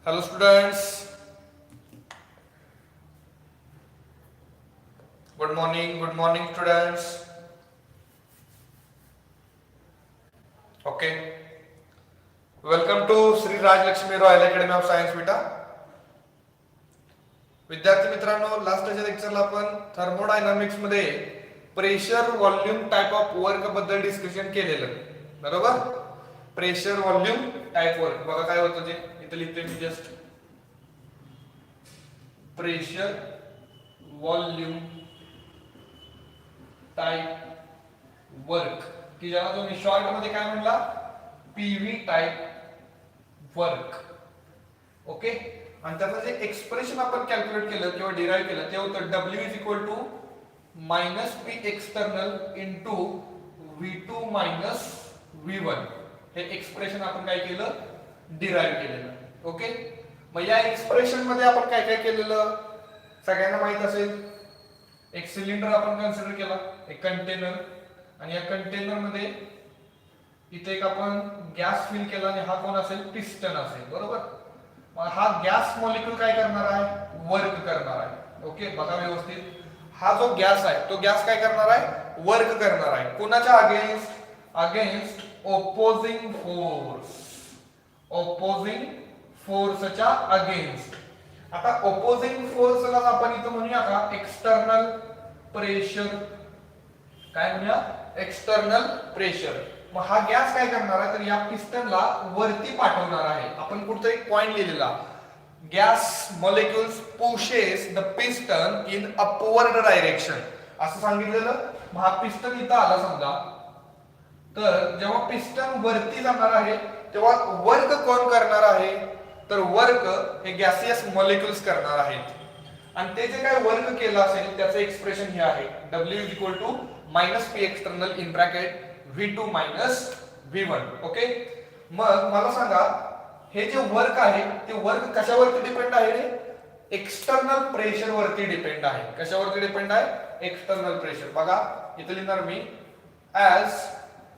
Hello students, good morning students. Okay, welcome to Sri Raj Lakshmi Royal Academy of Science Vita. विद्यार्थी मित्रांनो, लास्टच्या लेक्चरला आपण thermodynamics मध्ये pressure volume type of work बद्दल discussion केलेलं, बरोबर. Pressure volume type work बघा काय होतं ते इथे लिहितोय मी just. Pressure volume type work की ज्याला तुम्ही शॉर्ट मध्ये काय म्हणला, पीव्ही टाइप वर्क. ओके, आणि त्याचं जे एक्सप्रेशन आपण कॅल्क्युलेट केलं किंवा डिराईव्ह केलं ते होतं W is equal to minus P external into V2 minus V1. हे एक्सप्रेशन आपण काय केलं, डिराईव्ह केलेलं. ओके, मग या एक्सप्रेशन मध्ये आपण काय काय केलेलं सगळ्यांना माहित असेल. एक सिलेंडर आपण कन्सिडर केला, एक कंटेनर, आणि या कंटेनर मध्ये इथे एक आपण गॅस फिल केला आणि हा कोण असेल, पिस्टन असेल, बरोबर. मग हा गॅस मॉलिक्यूल काय करणार आहे, वर्क करणार आहे. ओके, बघा व्यवस्थित. हा जो गॅस आहे तो गॅस काय करणार आहे, वर्क करणार आहे. कोणाच्या against, against opposing force, opposing फोर्सच्या अगेन्स्ट. आता ऑपोजिंग फोर्सला आपण इथं म्हणूया का, एक्सटर्नल प्रेशर. काय म्हणूया, एक्सटर्नल प्रेशर. मग हा गॅस काय करणार आहे, तर या पिस्टनला वरती पाठवणार आहे. आपण कुठचा एक पॉइंट लिहिलेला, gas molecules pushes the piston in upward direction असं सांगितलेलं. मग हा पिस्टन इथं आला समजा, तर जेव्हा पिस्टन वरती जाणार आहे तेव्हा वर्क कोण करणार आहे, तर वर्क हे गॅसियस मॉलिक्युल्स करणार आहेत. आणि ते जे काय वर्क केलं असेल त्याचं एक्सप्रेशन हे आहे, W is equal to minus P external in bracket V2 minus V1. Okay, मग मला सांगा हे जे वर्क आहे ते वर्क कशावरती डिपेंड आहे रे, एक्सटर्नल प्रेशर वरती डिपेंड आहे. कशावरती डिपेंड आहे, एक्सटर्नल प्रेशर. बघा इथे लिहिणार मी, as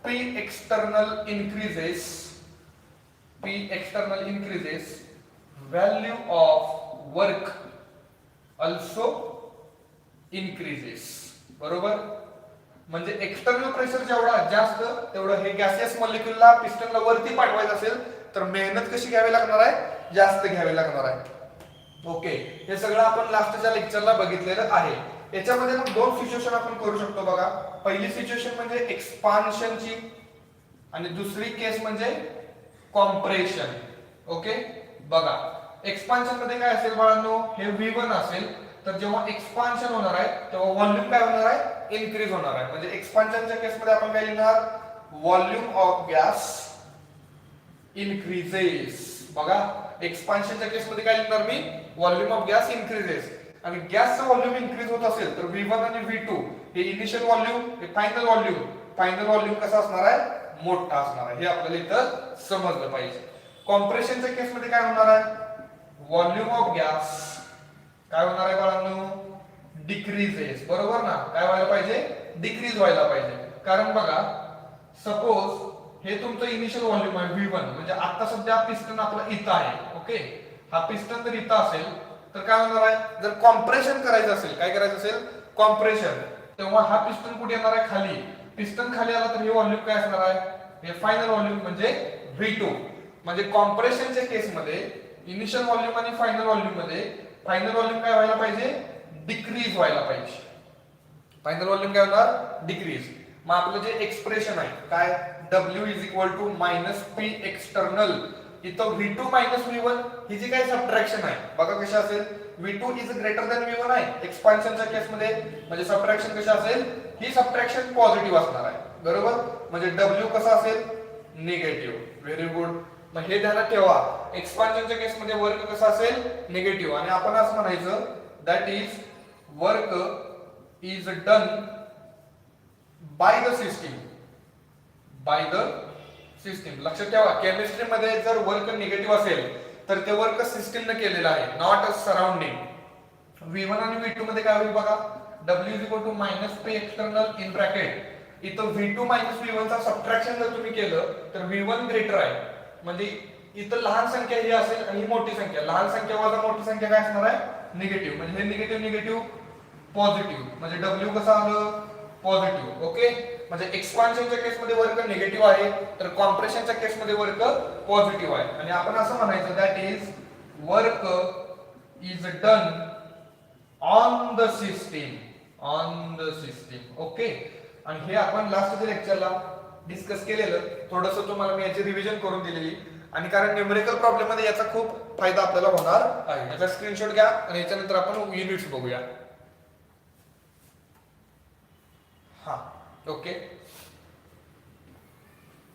P external increases, P external increases, value of work also increases. बरोबर, म्हणजे एक्सटर्नल प्रेशर जेवढा जास्त तेवढं हे गॅसियस मॉलिक्यूलला पिस्टनला वरती पाठवायचं असेल तर मेहनत कशी घ्यावी लागणार आहे, जास्त घ्यावी लागणार आहे. ओके, हे सगळं आपण लास्टच्या लेक्चरला बघितलेलं आहे. याच्यामध्ये मग दोन सिच्युएशन आपण करू शकतो. बघा, पहिली सिच्युएशन म्हणजे एक्सपान्शनची आणि दुसरी केस म्हणजे कॉम्प्रेशन. ओके, बघा एक्सपान्शन मध्ये काय असेल बाळांनो, हे V1 असेल, तर जेव्हा एक्सपान्शन होणार आहे तेव्हा व्हॉल्यूम काय होणार आहे, इन्क्रीज होणार आहे. म्हणजे एक्सपान्शनच्या केस मध्ये आपण काय लिहिणार, व्हॉल्यूम ऑफ गॅस इन्क्रीजेस. बघा एक्सपान्शनच्या केस मध्ये काय लिहिणार मी, व्हॉल्यूम ऑफ गॅस इन्क्रीजेस. आणि गॅसचं व्हॉल्यूम इन्क्रीज होत असेल तर V1 आणि V2 हे इनिशियल व्हॉल्यूम, हे फायनल व्हॉल्यूम, फायनल व्हॉल्यूम कसा असणार आहे, मोठा असणार आहे. हे आपल्याला इथं समजलं पाहिजे. कॉम्प्रेशनच्या केस मध्ये काय होणार आहे, व्हॉल्यूम ऑफ गॅस काय होणार आहे बाळांनो, डिक्रीजेस. बरोबर ना, काय व्हायला पाहिजे, डिक्रीज व्हायला पाहिजे. कारण बघा सपोज हे तुमचं इनिशियल व्हॉल्यूम आहे V1, म्हणजे आता सध्या पिस्टन आपला इथं आहे. ओके, हा पिस्टन जर इथं असेल तर काय होणार आहे, जर कॉम्प्रेशन करायचं असेल, काय करायचं असेल, कॉम्प्रेशन, तेव्हा हा पिस्टन कुठे येणार आहे, खाली. पिस्टन खाली आला तर हे व्हॉल्यूम काय असणार आहे, हे फायनल व्हॉल्यूम म्हणजे V2. म्हणजे कॉम्प्रेशनच्या केसमध्ये इनिशियल व्हॉल्यूम आणि फायनल व्हॉल्यूम मध्ये फायनल व्हॉल्यूम काय व्हायला पाहिजे, डिक्रीज व्हायला पाहिजे. फायनल व्हॉल्यूम काय होणार, डिक्रीज. मग आपलं जे एक्सप्रेशन आहे काय, W is equal to minus P external, इथं V2 मायनस V1 ही जी काही सबट्रॅक्शन आहे बघा कशा असेल, V2 is greater than V1 आहे एक्सपान्शनच्या केसमध्ये. म्हणजे सबट्रॅक्शन कशा असेल, ही सबट्रॅक्शन पॉझिटिव्ह असणार आहे. बरोबर, म्हणजे W कसा असेल, निगेटिव्ह. Very good. मग हे ध्यानात ठेवा, एक्सपान्शनच्या केसमध्ये वर्क कसा असेल, निगेटिव्ह. आणि आपण असं म्हणायचं, that is work is done by the system, by the system. लक्षात ठेवा, केमिस्ट्री मध्ये जर वर्क निगेटिव्ह असेल तर ते वर्क सिस्टीमने केलेलं आहे, नॉट अ सराउंडिंग. V1 आणि V2 मध्ये काय होईल बघा, W is equal to minus P external in bracket, इथं V2 मायनस V1 चा सबट्रॅक्शन जर तुम्ही केलं तर V1 ग्रेटर आहे. म्हणजे इथं लहान संख्या ही असेल आणि ही मोठी संख्या, लहान संख्या वजा मोठी संख्या काय असणार आहे निगेटिव्ह, म्हणजे हे निगेटिव्ह निगेटिव्ह पॉझिटिव्ह, म्हणजे डब्ल्यू कसं आलं पॉझिटिव्ह. ओके, म्हणजे एक्सपान्शनच्या केसमध्ये वर्क निगेटिव्ह आहे तर कॉम्प्रेशनच्या केसमध्ये वर्क पॉझिटिव्ह आहे. आणि आपण असं म्हणायचं that is work is done on the system, on the system. Okay, आणि हे आपण लास्टच्या लेक्चरला डिस्कस केलेलं, थोडंसं तुम्हाला मी याची रिव्हिजन करून दिलेली. आणि कारण न्यूमेरिकल प्रॉब्लेम मध्ये याचा खूप फायदा आपल्याला होणार आहे. याचा स्क्रीनशॉट घ्या आणि याच्यानंतर आपण युनिट्स बघूया. हा ओके,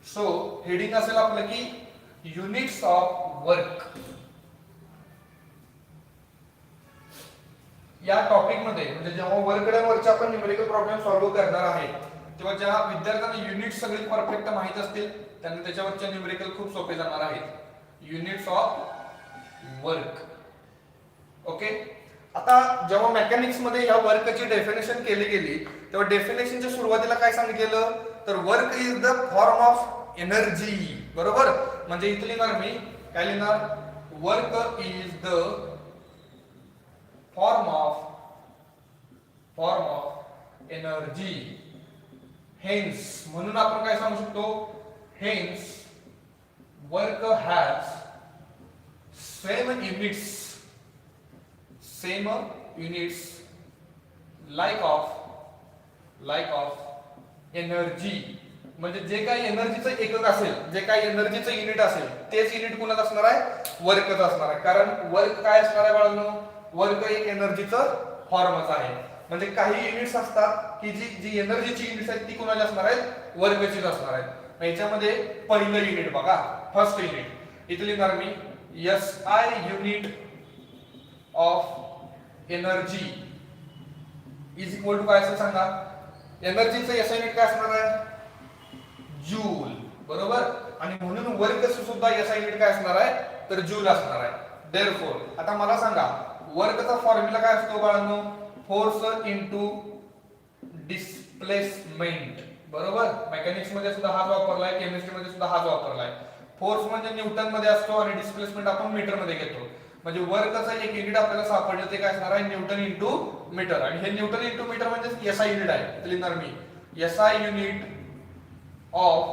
सो हेडिंग असेल आपलं की युनिट्स ऑफ वर्क. या टॉपिक मध्ये म्हणजे जेव्हा वर्कड्यांवरचे आपण न्यूमेरिकल प्रॉब्लेम सॉल्व्ह करणार आहे तेव्हा ज्या विद्यार्थ्यांना युनिट सगळी परफेक्ट माहित असतील त्यांना त्याच्यावरचे न्यूमेरिकल खूप सोपे जाणार आहेत. Units of work. ओके, आता जेव्हा मेकॅनिक्स मध्ये या वर्कची डेफिनेशन केली गेली तेव्हा डेफिनेशनच्या सुरुवातीला काय सांगितलेलं तर work is the form of energy. बरोबर, म्हणजे इथे लिहिणार मी काय लिहिणार work is the form of energy. Hence म्हणून आपण काय सांगू शकतो hence work has same units like of energy. म्हणजे जे काही एनर्जीचं एकक असेल, जे काही एनर्जीचं युनिट असेल तेच युनिट कोणाच असणार आहे वर्कच असणार आहे. कारण वर्क काय असणार आहे बाळांनो, वर्क एक एनर्जीचं फॉर्मच आहे. म्हणजे काही युनिट्स असतात की जी एनर्जीची युनिट्स आहेत ती कोणाची असणार आहेत वर्कचीच असणार आहेत. याच्यामध्ये पहिलं युनिट बघा, फर्स्ट युनिट इथे लिहिणार मी SI unit of energy is equal to काय असेल सांगा. एनर्जीचं SI युनिट काय असणार आहे जूल. बरोबर, आणि म्हणून वर्कचं सुद्धा SI युनिट काय असणार आहे तर जूल असणार आहे. देअरफॉर आता मला सांगा वर्कचा फॉर्म्युला काय असतो बाळांनो फोर्स इनटू डिस्प्लेसमेंट. बरोबर, मेकॅनिक्स मध्ये सुद्धा हाच वापरलाय, केमिस्ट्री मध्ये सुद्धा हाच वापरलाय. फोर्स म्हणजे न्यूटन मध्ये असतो आणि डिस्प्लेसमेंट आपण मीटर मध्ये घेतो. म्हणजे वर्कचा एक युनिट आपल्याला सापडलं ते काय असणार आहे न्यूटन इंटू मीटर. आणि हे न्यूटन इंटू मीटर म्हणजे SI युनिट आहे. इथे लिहिणार मी SI unit of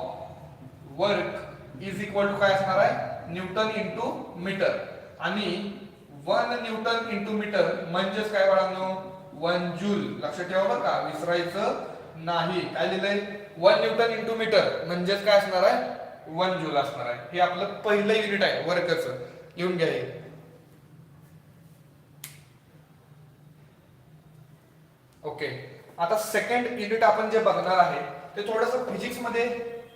work is equal to काय असणार आहे न्यूटन इंटू मीटर. आणि 1 न्यूटन इंटू मीटर म्हणजेच काय बाळांनो 1 जूल. लक्षात ठेवा बरं का, विसरायचं नाही. काय लिहिलंय 1 न्यूटन इंटू मीटर म्हणजेच काय असणार आहे 1 जूल असणार आहे. हे आपलं पहिलं युनिट आहे वर्कचं, लिहून घ्या हे. ओके, आता सेकंड युनिट आपण जे बघणार आहे ते थोडंसं फिजिक्स मध्ये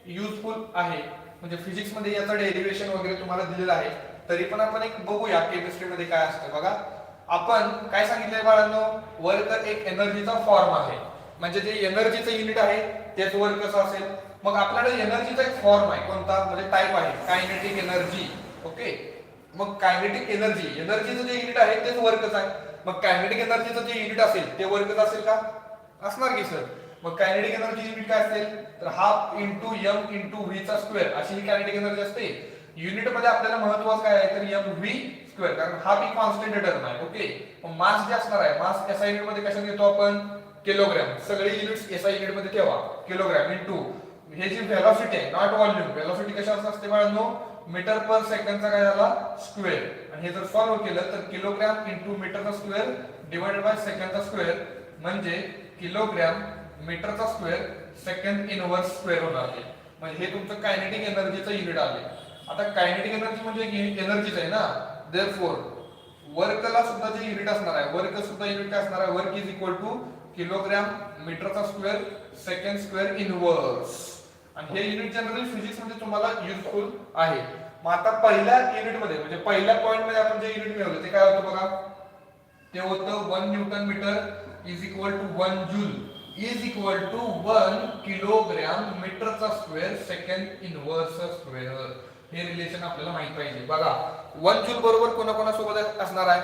युजफुल आहे. म्हणजे फिजिक्स मध्ये याचं डेरिव्हेशन वगैरे तुम्हाला दिलेलं आहे, तरी पण आपण एक बघूया केमिस्ट्री मध्ये काय असतं. बघा, आपण काय सांगितलंय बाळांनो वर्क एक एनर्जीचा फॉर्म आहे. म्हणजे जे एनर्जीचं युनिट आहे तेच वर्कचं असेल. मग आपल्याकडे एनर्जीचा एक फॉर्म आहे कोणता म्हणजे टाइप आहे कायनेटिक एनर्जी. ओके, मग कायनेटिक एनर्जीचं जे युनिट आहे तेच वर्कच आहे. मग कायनेटिक एनर्जीचं जे युनिट असेल ते वर्कच असेल का, असणार की सर. मग कायनेटिक एनर्जी युनिट काय असेल तर half into m into v चा स्क्वेअर अशी ही कायनेटिक एनर्जी असते. युनिट मध्ये आपल्याला महत्त्वाचं काय आहे तर एम व्ही स्क्वेअर, कारण हा बी कॉन्स्टंट टर्म आहे. ओके, मग मास जे असणार आहे मास SI युनिट मध्ये कशात घेतो आपण किलोग्रॅम. सगळे युनिट्स SI युनिट मध्ये ठेवा किलोग्रॅम इंटू हे जी व्हेलॉसिटी आहे नॉट व्हॉल्यूम. व्हेलॉसिटी कशावर असते बाळांनो मीटर पर सेकंडचा काय झाला स्क्वेअर. आणि हे जर सॉल्व्ह केलं तर किलोग्रॅम इंटू मीटरचा स्क्वेअर डिवाइडेड बाय सेकंडचा स्क्वेअर म्हणजे किलोग्रॅम मीटरचा स्क्वेअर सेकंड इनवर्स स्क्वेअर होणार आहे. म्हणजे हे तुमचं कायनेटिक एनर्जीचं युनिट आले. आता कायनेटिक एनर्जी म्हणजे एनर्जीच आहे ना, देअरफॉर वर्कला सुद्धा जे युनिट असणार आहे वर्क सुद्धा युनिट काय असणार आहे work is equal to kilogram मीटरचा स्क्वेअर सेकंड स्क्वेअर इनवर्स. आणि हे युनिट जनरली फिजिक्स मध्ये तुम्हाला युजफुल आहे. मग आता पहिल्या युनिट मध्ये म्हणजे पहिल्या पॉइंट मध्ये आपण जे युनिट मिळवलं ते काय होतं बघा, ते होतं 1 newton metre is equal to 1 joule is equal to 1 kilogram मीटरचा स्क्वेअर सेकंड इनवर्स स्क्वेअर. हे रिलेशन आपल्याला माहित पाहिजे. बघा 1 जूल बरोबर कोणाकोणासोबत असणार आहे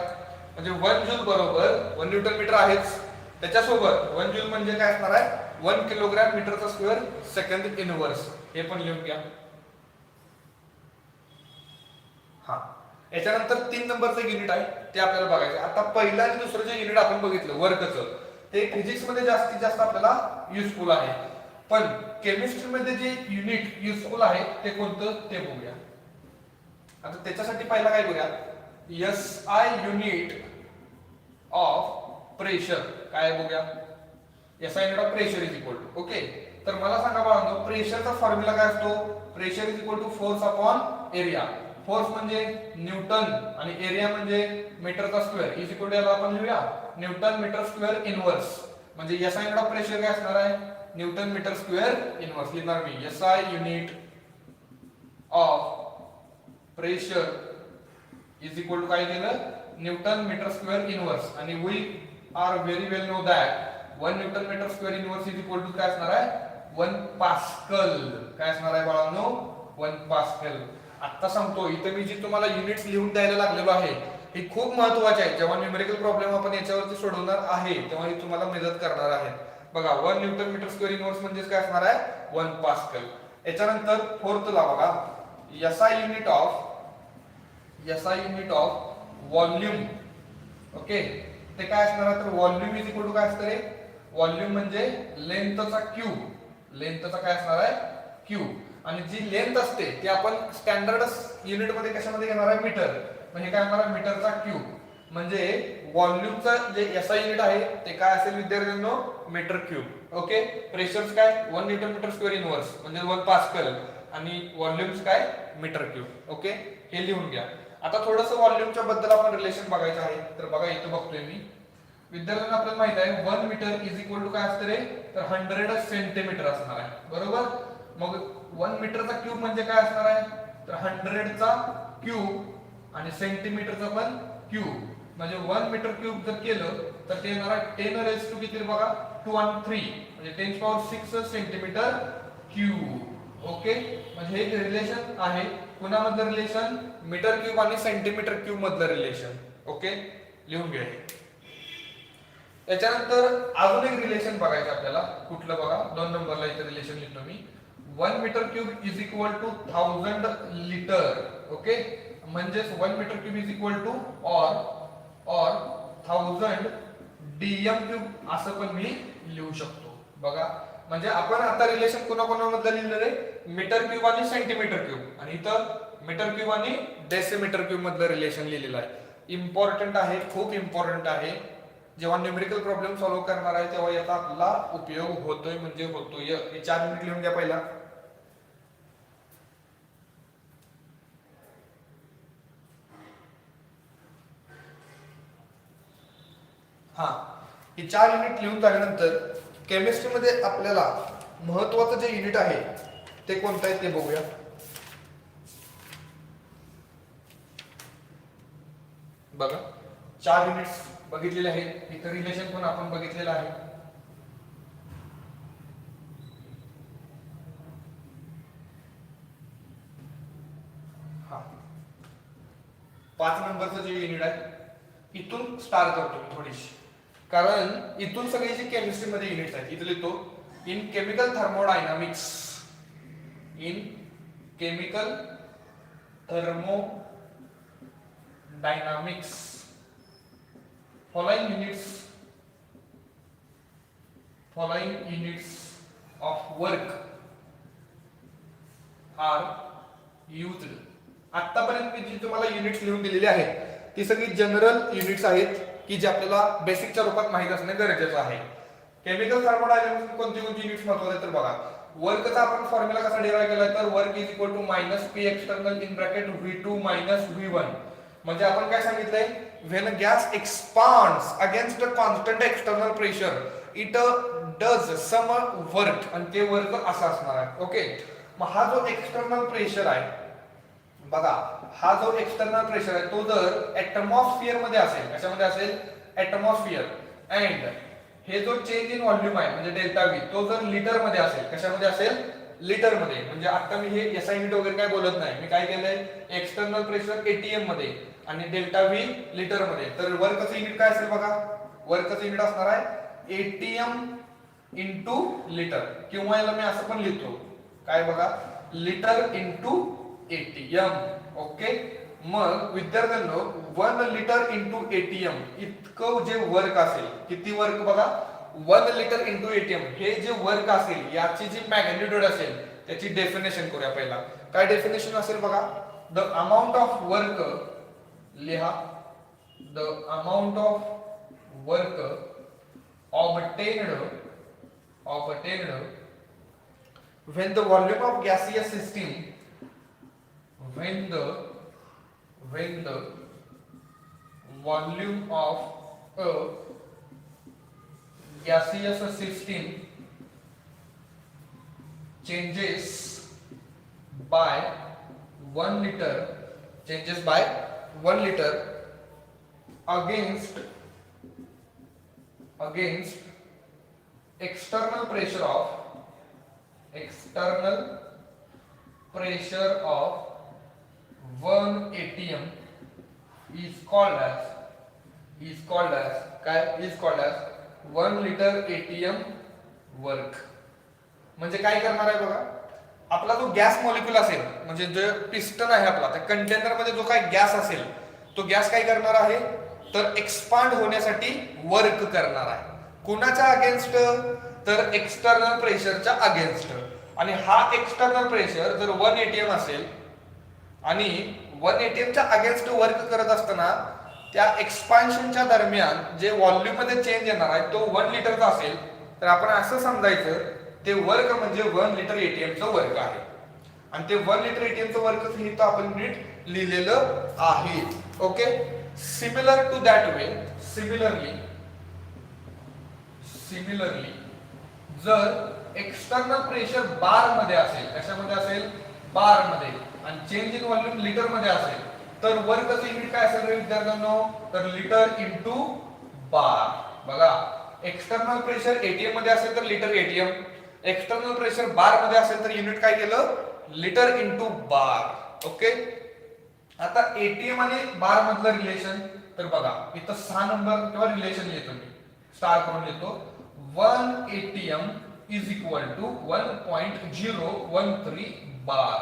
म्हणजे 1 जूल बरोबर 1 न्यूटन मीटर आहेच, त्याच्यासोबत 1 जूल म्हणजे काय असणार आहे 1 किलोग्रॅम मीटरचा स्क्वेअर सेकंड इनवर्स. हे पण लिहून घ्या. हा, याच्यानंतर 3 नंबरचं युनिट आहे ते आपल्याला बघायचं. आता पहिलं आणि दुसरं जे युनिट आपण बघितलं वर्कचं, ते फिजिक्स मध्ये जास्तीत जास्त आपल्याला युजफुल आहे. पण केमिस्ट्री मध्ये जे युनिट युजफुल आहे ते कोणतं ते बघूया. आता त्याच्यासाठी पहिला काय बघूया, S I unit of pressure काय बघूया. S I unit of pressure is equal to, okay. तर मला सांगा बाळांनो, प्रेशरचा फॉर्म्युला काय असतो. Pressure is equal to force upon area. Force म्हणजे न्यूटन आणि एरिया म्हणजे मीटरचा स्क्वेअर इज इक्वल टू, याला आपण लिहूया न्यूटन मीटर स्क्वेअर इनवर्स. म्हणजे S I unit of pressure काय असणार आहे, न्यूटन मीटर स्क्वेअर इनवर्स. लिहिणार मी S I unit of pressure is equal to काय केलं, न्यूटन मीटर स्क्वेअर इनवर्स. आणि we are very well know that 1 newton metre square inverse is equal to काय असणार आहे, 1 पास्कल. काय असणार आहे बाळांनो, 1 पास्कल. आता सांगतो, इथं मी जी तुम्हाला युनिट्स लिहून द्यायला लागलेलो आहे हे खूप महत्वाचे आहे. जेव्हा न्यूमेरिकल प्रॉब्लेम आपण याच्यावरती सोडवणार आहे तेव्हा हे तुम्हाला मदत करणार आहे. बघा 1 न्यूटन मीटर स्क्वेअर इनवर्स म्हणजे काय असणार आहे, 1 पास्कल. याच्यानंतर फोर्थला बघा, SI unit of volume. Okay, ते काय असणार आहे, तर व्हॉल्यूम इज इक्वल टू काय असतं रे, व्हॉल्यूम म्हणजे लेंथचा क्यूब. लेंथचा काय असणार आहे, क्यूब. आणि जी लेंथ असते ती आपण स्टँडर्ड युनिट मध्ये कशामध्ये घेणार आहे, मीटर. म्हणजे काय होणार आहे, मीटरचा क्यूब. म्हणजे व्हॉल्यूमचं जे एसआय युनिट आहे ते काय असेल विद्यार्थ्यांनो, मीटर क्यूब. ओके, प्रेशर्स काय 1 न्यूटन मीटर स्क्वेअर इनवर्स म्हणजे 1 पास्कल आणि व्हॉल्यूम्स काय मीटर क्यूब. ओके, हे लिहून घ्या. आता थोडंसं व्हॉल्यूमच्या बद्दल आपण रिलेशन बघायचं आहे. तर बघा इथं बघतोय मी, विद्यार्थ्यांना आपल्याला माहित आहे 1 मीटर इज इक्वल टू काय असतं रे, तर 100 सेंटीमीटर असणार आहे, बरोबर. मग 1 मीटरचा क्यूब म्हणजे काय असणार आहे, तर 100चा क्यूब आणि सेंटीमीटरचा पण क्यूब. म्हणजे 1 मीटर क्यूब जर केलं तर ते येणार आहे 10 रेज टू किती बघा, 2 आणि 3 म्हणजे 10 पॉवर 6 सेंटीमीटर क्यूब. ओके, म्हणजे हे रिलेशन आहे कुणामधलं रिलेशन, मीटर क्यूब आणि सेंटीमीटर क्यूब मधलं रिलेशन. ओके, लिहून घ्या. याच्यानंतर अजून एक रिलेशन बघायचं आपल्याला, कुठलं बघा, 2 नंबरला इथे रिलेशन लिहितो मी. 1 metre cube is equal to 1000 litre. Okay, म्हणजेच 1 metre cube is equal to और 1000 डीएम क्यूब असं पण मी लिहू शकतो. बघा, म्हणजे आपण आता रिलेशन कोणाकोणामधलं लिहिलं रे, मीटर क्यूब आणि सेंटीमीटर क्यूब. आणि इथं मीटर क्यूब आणि डेसिमीटर क्यूब मधलं रिलेशन लिहिलेलं आहे. इम्पॉर्टंट आहे, खूप इम्पॉर्टंट आहे. जेव्हा न्यूमेरिकल प्रॉब्लेम सॉल्व्ह करणार आहे तेव्हा याचा आपला उपयोग होतोय म्हणजे होतोय. हे 4 युनिट लिहून द्या पहिला. हा, हे 4 युनिट लिहून झाल्यानंतर केमिस्ट्रीमध्ये आपल्याला महत्वाचं जे युनिट आहे ते कोणतं आहे ते बघूया. बघा 4 युनिट्स बघितलेले आहेत. इथं रिलेशन पण आपण बघितलेलं आहे. हा, 5 नंबरचं जे युनिट आहे इथून स्टार्ट करतो मी थोडीशी, कारण इथून सगळे जे केमिस्ट्री मध्ये युनिट्स आहेत इथे लिहितो. In chemical thermodynamics, in chemical thermodynamics following units of work are used. आतापर्यंत मी जी तुम्हाला युनिट्स लिहून दिलेली आहेत ती सगळी जनरल युनिट्स आहेत की जे आपल्याला बेसिकच्या रूपात माहित असणे गरजेचं आहे. केमिकल थर्मोडायनामिक्स कोणती कोणती युनिट्स महत्वाचे तर बघा, वर्कचा आपण फॉर्म्युला कसा डिराइव्ह केलाय, तर work is equal to minus P external in bracket V2 minus V1. म्हणजे आपण काय सांगितलंय, when a gas expands against a constant external pressure it does some work आणि ते वर्क असं असणार आहे. ओके, मग हा जो एक्सटर्नल प्रेशर आहे बघा, हा जो एक्सटर्नल प्रेशर आहे तो जर ऍटमॉस्फियर मध्ये असेल, कशामध्ये असेल, ऍटमॉस्फियर. अँड हे जो चेंज इन व्हॉल्यूम आहे म्हणजे डेल्टा व्ही तो जर लिटर मध्ये असेल, कशामध्ये असेल, लिटर मध्ये. म्हणजे आता मी हे एसआय युनिट वगैरे काय बोलत नाही, मी काय केलंय, एक्सटर्नल प्रेशर एटीएम मध्ये आणि डेल्टा व्ही लिटर मध्ये. तर वर्कचं युनिट काय असेल बघा, वर्कचं युनिट असणार आहे एटीएम इंटू लिटर, किंवा याला मी असं पण लिहितो काय बघा, लिटर इंटू एटीएम. ओके, मग विद्यार्थ्यांनो 1 लिटर इंटू एटीएम इतकं जे वर्क असेल, किती वर्क बघा, 1 लिटर इंटू एटीएम हे जे वर्क असेल याची जी मॅग्निट्यूड असेल त्याची डेफिनेशन करूया. पहिला काय डेफिनेशन असेल बघा, द अमाऊंट ऑफ वर्क, लिहा the amount of work obtained when the volume of gaseous system when the volume of a gaseous system changes by 1 liter against external pressure of 1 atm is called as 1 liter atm work. म्हणजे काय करणार आहे बघा, आपला जो gas molecule असेल, म्हणजे जो पिस्टन आहे आपला, त्या कंटेनर मध्ये जो काय गॅस असेल तो गॅस काय करणार आहे, तर एक्सपांड होण्यासाठी वर्क करणार आहे. कुणाच्या अगेन्स्ट, तर एक्सटर्नल प्रेशरच्या अगेन्स्ट. आणि हा एक्सटर्नल प्रेशर जर 1 atm असेल आणि 1 atm च्या अगेन्स्ट वर्क करत असताना त्या एक्सपान्शनच्या दरम्यान जे व्हॉल्यूम मध्ये चेंज येणार आहे तो 1 लिटरचा असेल, तर आपण असं समजायचं ते वर्क म्हणजे 1 लिटर एटीएमचं वर्क आहे. आणि ते 1 लिटर एटीएमचं वर्क हे तर आपण नीट लिहिलेलं आहे. Okay, similar to that way, similarly जर एक्सटर्नल प्रेशर बार मध्ये असेल, कशामध्ये असेल, बार मध्ये, आणि चेंज इन व्हॉल्यूम लिटर मध्ये असेल, तर वर्कचं युनिट काय असेल रे विद्यार्थ्यांनो, तर लिटर इंटू बार. बघा, एक्सटर्नल प्रेशर एटीएम मध्ये असेल तर litre ATM, external pressure bar मध्ये असेल तर युनिट काय केलं, लिटर इंटू बार. ओके, आता एटीएम आणि बार मधलं रिलेशन, तर बघा इथं 6 नंबर किंवा रिलेशन लिहितो मी, स्टार करून लिहितो. 1 atm इज इक्वल टू 1.013 बार.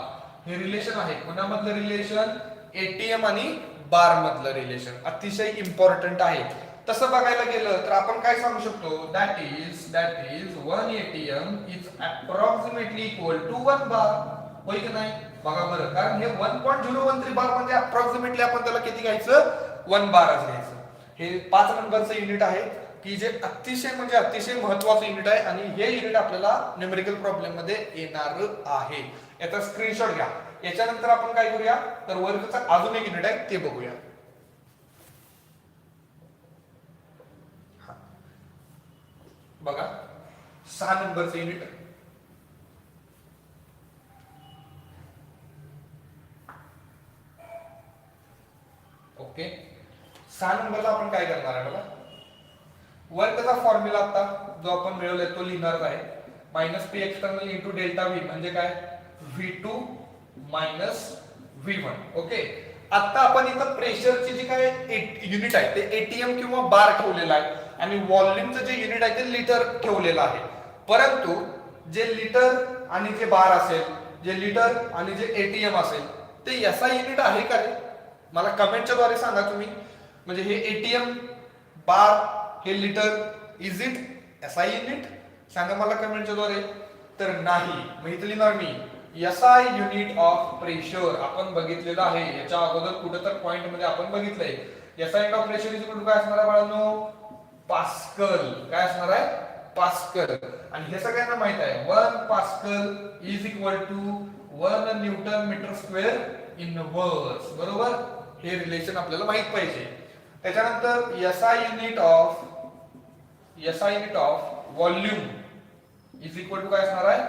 हे रिलेशन आहे. कोणामधलं रिलेशन, एटीएम आणि बार मधलं रिलेशन. अतिशय इम्पॉर्टंट आहे. तसं बघायला गेलं तर आपण काय सांगू शकतो, that is 1 atm is approximately equal to 1 bar. होय की नाही, बघा बरं, कारण हे 1.013 बार म्हणजे अप्रॉक्सिमेटली आपण त्याला किती घ्यायचं, 1 बारच घ्यायचं. हे 5 नंबरचं युनिट आहे की जे अतिशय महत्वाचं युनिट आहे, आणि हे युनिट आपल्याला न्यूमेरिकल प्रॉब्लेम मध्ये येणार आहे. याचा स्क्रीनशॉट घ्या. याच्यानंतर आपण काय करूया, तर वर्कचा अजून एक युनिट आहे ते बघूया. बघा 6 नंबरचं युनिट. ओके, 6 नंबरला आपण काय करणार आहे बघा, वर्कचा फॉर्म्युला आता जो आपण मिळवलाय तो लिहिणार आहे. -P external into delta V म्हणजे काय, V2 V1. ओके, आता आपण इथं प्रेशरची जी काय युनिट आहे ते एटीएम किंवा बार ठेवलेला आहे, आणि व्हॉल्यूमचं जे युनिट आहे ते लिटर ठेवलेलं आहे. परंतु जे लिटर आणि जे बार असेल, जे लिटर आणि जे एटीएम असेल, ते एसआय युनिट आहे का रे, मला कमेंटच्या द्वारे सांगा तुम्ही. म्हणजे हे एटीएम, बार, हे litre, is it SI unit, सांगा मला कमेंटच्या द्वारे. तर नाही. मग इथं लिहिणार मी एसआय युनिट ऑफ प्रेशर. आपण बघितलेलं आहे याच्या अगोदर कुठं तर पॉइंट मध्ये आपण बघितलंय. SI unit of pressure is equal to काय असणार आहे बाळांनो, पास्कल. काय असणार आहे, पास्कल. आणि हे सगळ्यांना माहित आहे 1 pascal is equal to 1 newton metre square inverse. बरोबर, हे रिलेशन आपल्याला माहित पाहिजे. त्याच्यानंतर SI unit of volume is equal to काय असणार आहे,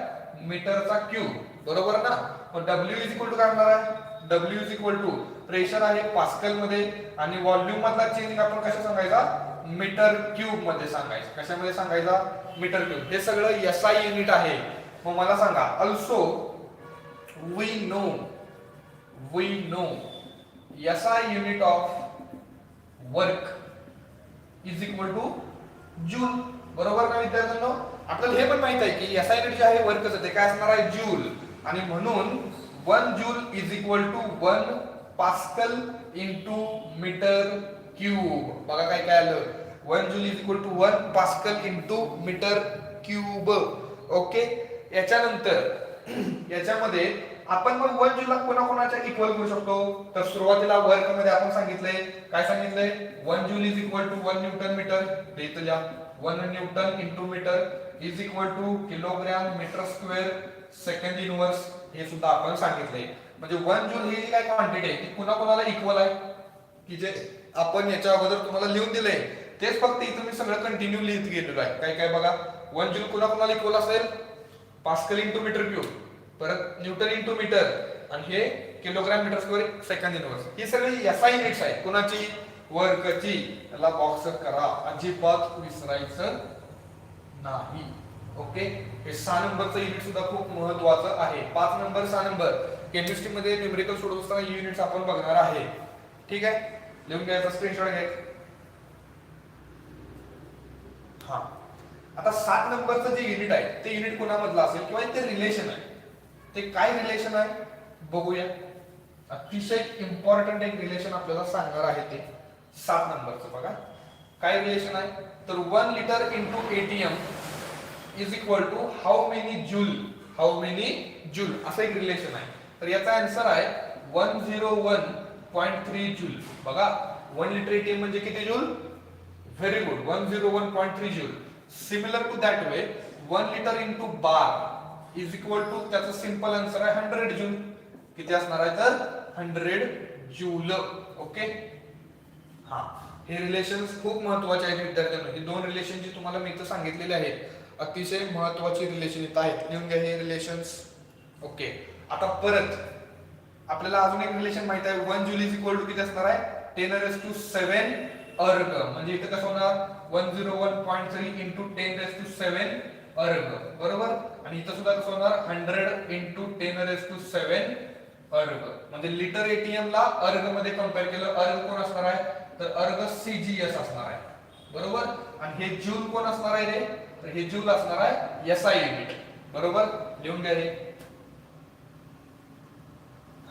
मीटरचा क्यूब. बरोबर ना. मग डब्ल्यू इज इक्वल टू काय असणार आहे, W is equal to pressure आहे पास्कल मध्ये, आणि व्हॉल्यूम मधला चेंज आपण कशा सांगायचा, मीटर क्यूब मध्ये सांगायचं. कशामध्ये सांगायचा, मीटर क्यूब. हे सगळं एसआय युनिट आहे. मग मला सांगा, also we know SI unit of work is equal to joule. बरोबर ना विद्यार्थ्यांनो. आपल्याला हे पण माहित आहे की एसआय युनिट जे आहे वर्कचं ते काय असणार आहे, जूल. आणि म्हणून 1 joule is equal to 1 pascal into metre cube. बघा काय काय आलं, 1 joule is equal to 1 pascal into metre cube. Okay. याच्यानंतर याच्यामध्ये आपण मग 1 जूलला कोणाकोणाच्या इक्वल करू शकतो. तर सुरुवातीला वर्क मध्ये आपण सांगितलंय, काय सांगितलंय, 1 joule is equal to 1 newton metre. इथं लिहा 1 newton into metre is equal to kilogram metre square second inverse. हे सुद्धा आपण सांगितलंय. म्हणजे 1 जूल ही काय क्वांटिटी आहे ती कोणाकोणाला इक्वल आहे, की जे आपण याच्या अगोदर तुम्हाला लिहून दिलंय तेच फक्त इथं मी सगळं कंटिन्यू लिहित गेलेलो आहे. काय काय बघा, 1 जूल कोणाकोणाला इक्वल असेल, पास्कल इंटू मीटर क्यूब, परत न्यूटन इंटू मीटर, आणि हे kilogram metre square second inverse. ही सगळी एसआय युनिट्स आहेत. कुणाची, वर्कची. याला बॉक्स करा, अजिबात विसरायचं नाही. ओके. हे 6 नंबरचं युनिट सुद्धा खूप महत्वाचं आहे. 5 नंबर 6 नंबर केमिस्ट्री मध्ये न्यूमेरिकल सोडवत असताना युनिट्स आपण बघणार आहे. ठीक आहे, लिहून घ्यायचा, स्क्रीनशॉट घ्यायचा. हा, आता 7 नंबरचं जे युनिट आहे ते युनिट कोणामधलं असेल किंवा ते रिलेशन आहे, ते काय रिलेशन आहे बघूया. अतिशय इम्पॉर्टंट एक रिलेशन आपल्याला सांगणार आहे ते 7 नंबरचं. बघा काय रिलेशन आहे, तर 1 litre into ATM is equal to how many joule. How many joule असं एक रिलेशन आहे. तर याचा आन्सर आहे 101.3 जूल. बघा 1 लिटर एटीएम म्हणजे किती joule, very good, 101.3 joule. Similar to that way 1 litre into bar is equal to, त्याचं सिंपल आन्सर आहे 100 जूल. किती असणार आहे तर 100 जूल. ओके. हा, हे रिलेशन्स खूप महत्वाचे आहेत विद्यार्थ्यांनो. हे दोन रिलेशन जे तुम्हाला मी इथं सांगितलेले आहेत अतिशय महत्वाची रिलेशन इथं आहेत. लिहून घ्या हे रिलेशन्स. ओके. आता परत आपल्याला अजून एक रिलेशन माहित आहे, 1 जूल इज इक्वल टू किती असणार आहे 10⁻⁷ अर्ग. म्हणजे इथं कसं होणार 101.3 इंटू 10⁻⁷ अर्ग. बरोबर. आणि इथं सुद्धा कसं होणार 100 इंटू 10⁻⁷ अर्ग. म्हणजे लिटर एटीएम ला अर्ग मध्ये कंपेअर केलं, अर्ग कोण असणार आहे तर अर्ग सीजीएस असणार आहे. बरोबर. आणि हे जूल कोण असणार आहे रे, तर हे जूल असणार आहे एसआय युनिट. बरोबर. लिहून घ्या हे.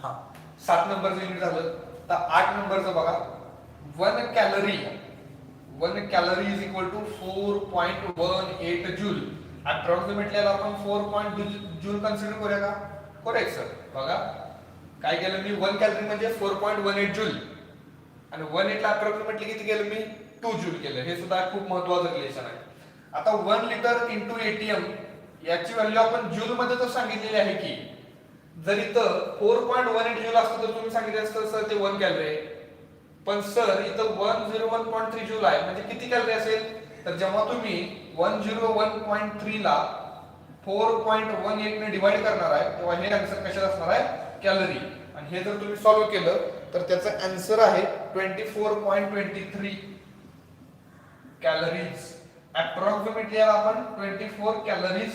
हा, 7 नंबरचं युनिट झालं. तर 8 नंबरचं बघा, 1 calorie. 1 calorie is equal to 4.18 joule. Approximately आपण 4 जूल कन्सिडर करूया का. Correct sir. बघा काय केलं मी, 1 कॅलरी म्हणजे 4.18 जूल, आणि 1 ला अप्रॉक्सिमेटली किती केलं मी 2 जूल केलं. हे सुद्धा खूप महत्वाचं रिलेशन आहे. आता 1 लिटर इंटू एटीएम याची व्हॅल्यू आपण जूल मध्ये तर सांगितलेली आहे की, जर इथं 4.18 जूल असतं तर तुम्ही सांगितलं असतं सर ते 1 कॅलरी आहे. पण सर इथं 101.3 जूल आहे, म्हणजे किती कॅलरी असेल, तर जेव्हा तुम्ही 101.3 ला 4.18 ने डिवाइड करणार आहे तेव्हा हे आन्सर कशात असणार आहे कॅलरी. आणि हे जर तुम्ही सॉल्व्ह केलं तर त्याचं आन्सर आहे 24.23 कॅलरीज. अप्रॉक्सिमेटली आपण 24 कॅलरीज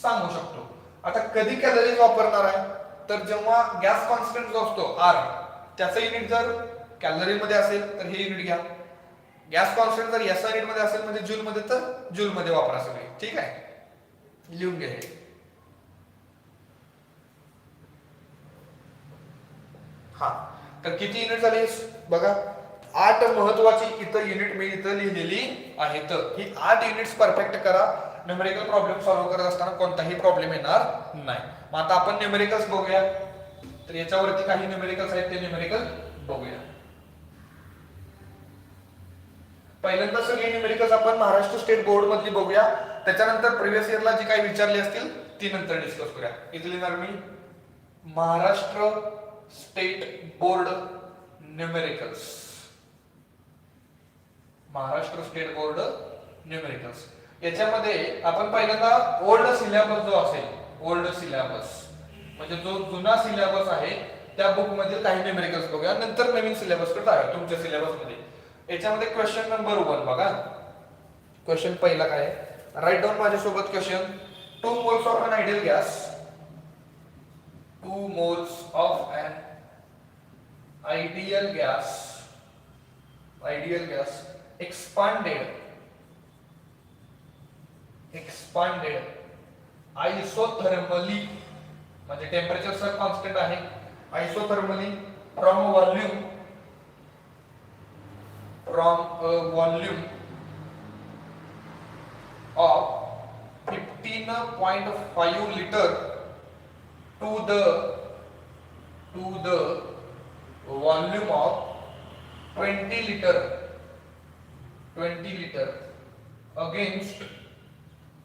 सांगू शकतो. आता कधी कॅलरीज वापरणार आहे, तर जेव्हा गॅस कॉन्स्टंट जो असतो आर त्याचं युनिट जर कॅलरी मध्ये असेल तर हे युनिट घ्या. गॅस कॉन्स्टंट जर एसआय युनिट मध्ये असेल म्हणजे जूल मध्ये तर जूल मध्ये वापरा सगळे. ठीक आहे, लिहून घ्या हे. हा, तर किती युनिट झाले बघा, 8 महत्वाची इथं युनिट मी इथं लिहिलेली आहेत. ही 8 युनिट्स परफेक्ट करा. न्यूमेरिकल प्रॉब्लेम सॉल्व्ह करत असताना कोणताही प्रॉब्लेम येणार नाही. मग आता आपण न्यूमेरिकल्स बघूया. तर याच्यावरती काही न्यूमेरिकल्स आहेत ते न्यूमेरिकल बघूया. पहिल्यांदा सगळे न्यूमेरिकल्स आपण महाराष्ट्र स्टेट बोर्ड मधली बघूया. त्याच्यानंतर प्रिव्हियस इयरला जी काही विचारली असतील ती नंतर डिस्कस करूया. इथे लिहिणार मी Maharashtra state board numericals. Maharashtra state board numericals याच्यामध्ये आपण पहिल्यांदा ओल्ड सिलेबस जो असेल, ओल्ड सिलेबस म्हणजे जो जुना सिलेबस आहे त्या बुक मधील काही न्यूमेरिकल्स बघूया. नंतर नवीन सिलेबस कडे जाऊया तुमच्या सिलेबस मध्ये. याच्यामध्ये क्वेश्चन नंबर 1 बघा. क्वेश्चन पहिला काय आहे, राईट डाऊन माझ्यासोबत question. 2 moles of an ideal gas, 2 moles of an ideal gas expanded isothermally, म्हणजे टेम्परेचर सर कॉन्स्टंट आहे, isothermally from a volume of 15.5 liter to the volume of 20 liter against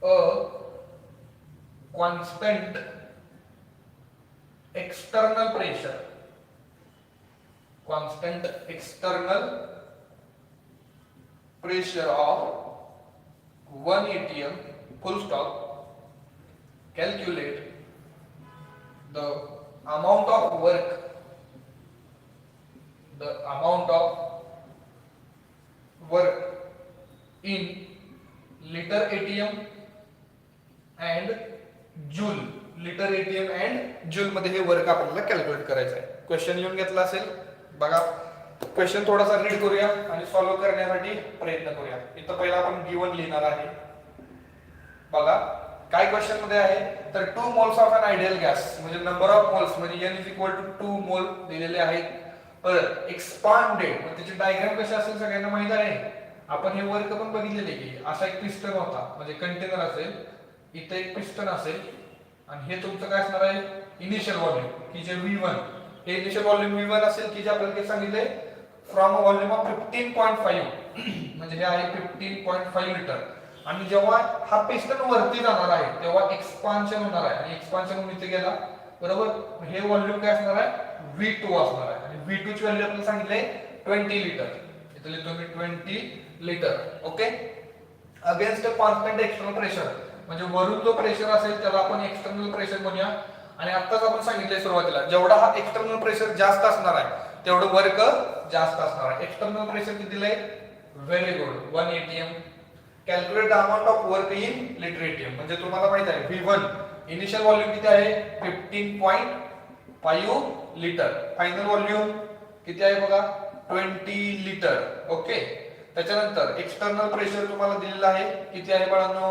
a constant external pressure of 1 atm, full stop. Calculate the amount of work in liter atm and joule. Litre ATM and joule मध्ये हे work आपल्याला calculate करायचं आहे. Question लिहून घेतला असेल बघा. Question थोडासा रीड करूया आणि सॉल्व्ह करण्यासाठी प्रयत्न करूया. इथं पहिला आपण गिवन लिहिणार आहे. बघा काय क्वेश्चन मध्ये आहे तर 2 moles of an ideal gas म्हणजे नंबर ऑफ मोल्स म्हणजे n = 2 मोल दिलेले आहेत. परत एक्सपांडेड म्हणजे त्याची डायग्राम कशी असेल सगळ्यांना माहित आहे. आपण हे वर्क पण बघितलेले की असा एक पिस्टन होता म्हणजे कंटेनर असेल, इथे एक पिस्टन असेल आणि हे तुमचं काय असणार आहे इनिशियल व्हॉल्यूम की जे V1 हे इनिशियल व्हॉल्यूम V1 असेल की जे आपल्याला सांगितले फ्रॉम अ व्हॉल्यूम ऑफ 15.5 म्हणजे हे आहे 15.5 लिटर. आणि जेव्हा हा पिस्टन वरती जाणार आहे तेव्हा एक्सपान्शन होणार आहे आणि एक्सपान्शन होऊन इथे गेला बरोबर. हे व्हॉल्यूम काय असणार आहे V2 असणार आहे आणि V2 ची व्हॅल्यू आपल्याला सांगितले 20 लिटर. इथे लिहितो मी 20 litre. Okay. Against a constant external pressure म्हणजे वरून जो प्रेशर असेल त्याला आपण एक्सटर्नल प्रेशर म्हणूया. आणि आत्ताच आपण सांगितले सुरुवातीला जेवढा हा एक्सटर्नल प्रेशर जास्त असणार आहे तेवढं वर्क जास्त असणार आहे. एक्सटर्नल प्रेशर किती दिलंय very good 1 atm. Calculate the amount of work in litre ATM म्हणजे तुम्हाला माहित आहे V1 इनिशियल व्हॉल्यूम किती आहे 15.5 लिटर. फायनल व्हॉल्यूम किती आहे बघा 20 लिटर. ओके. त्याच्यानंतर एक्सटर्नल प्रेशर तुम्हाला दिलेलं आहे किती आहे बाळांनो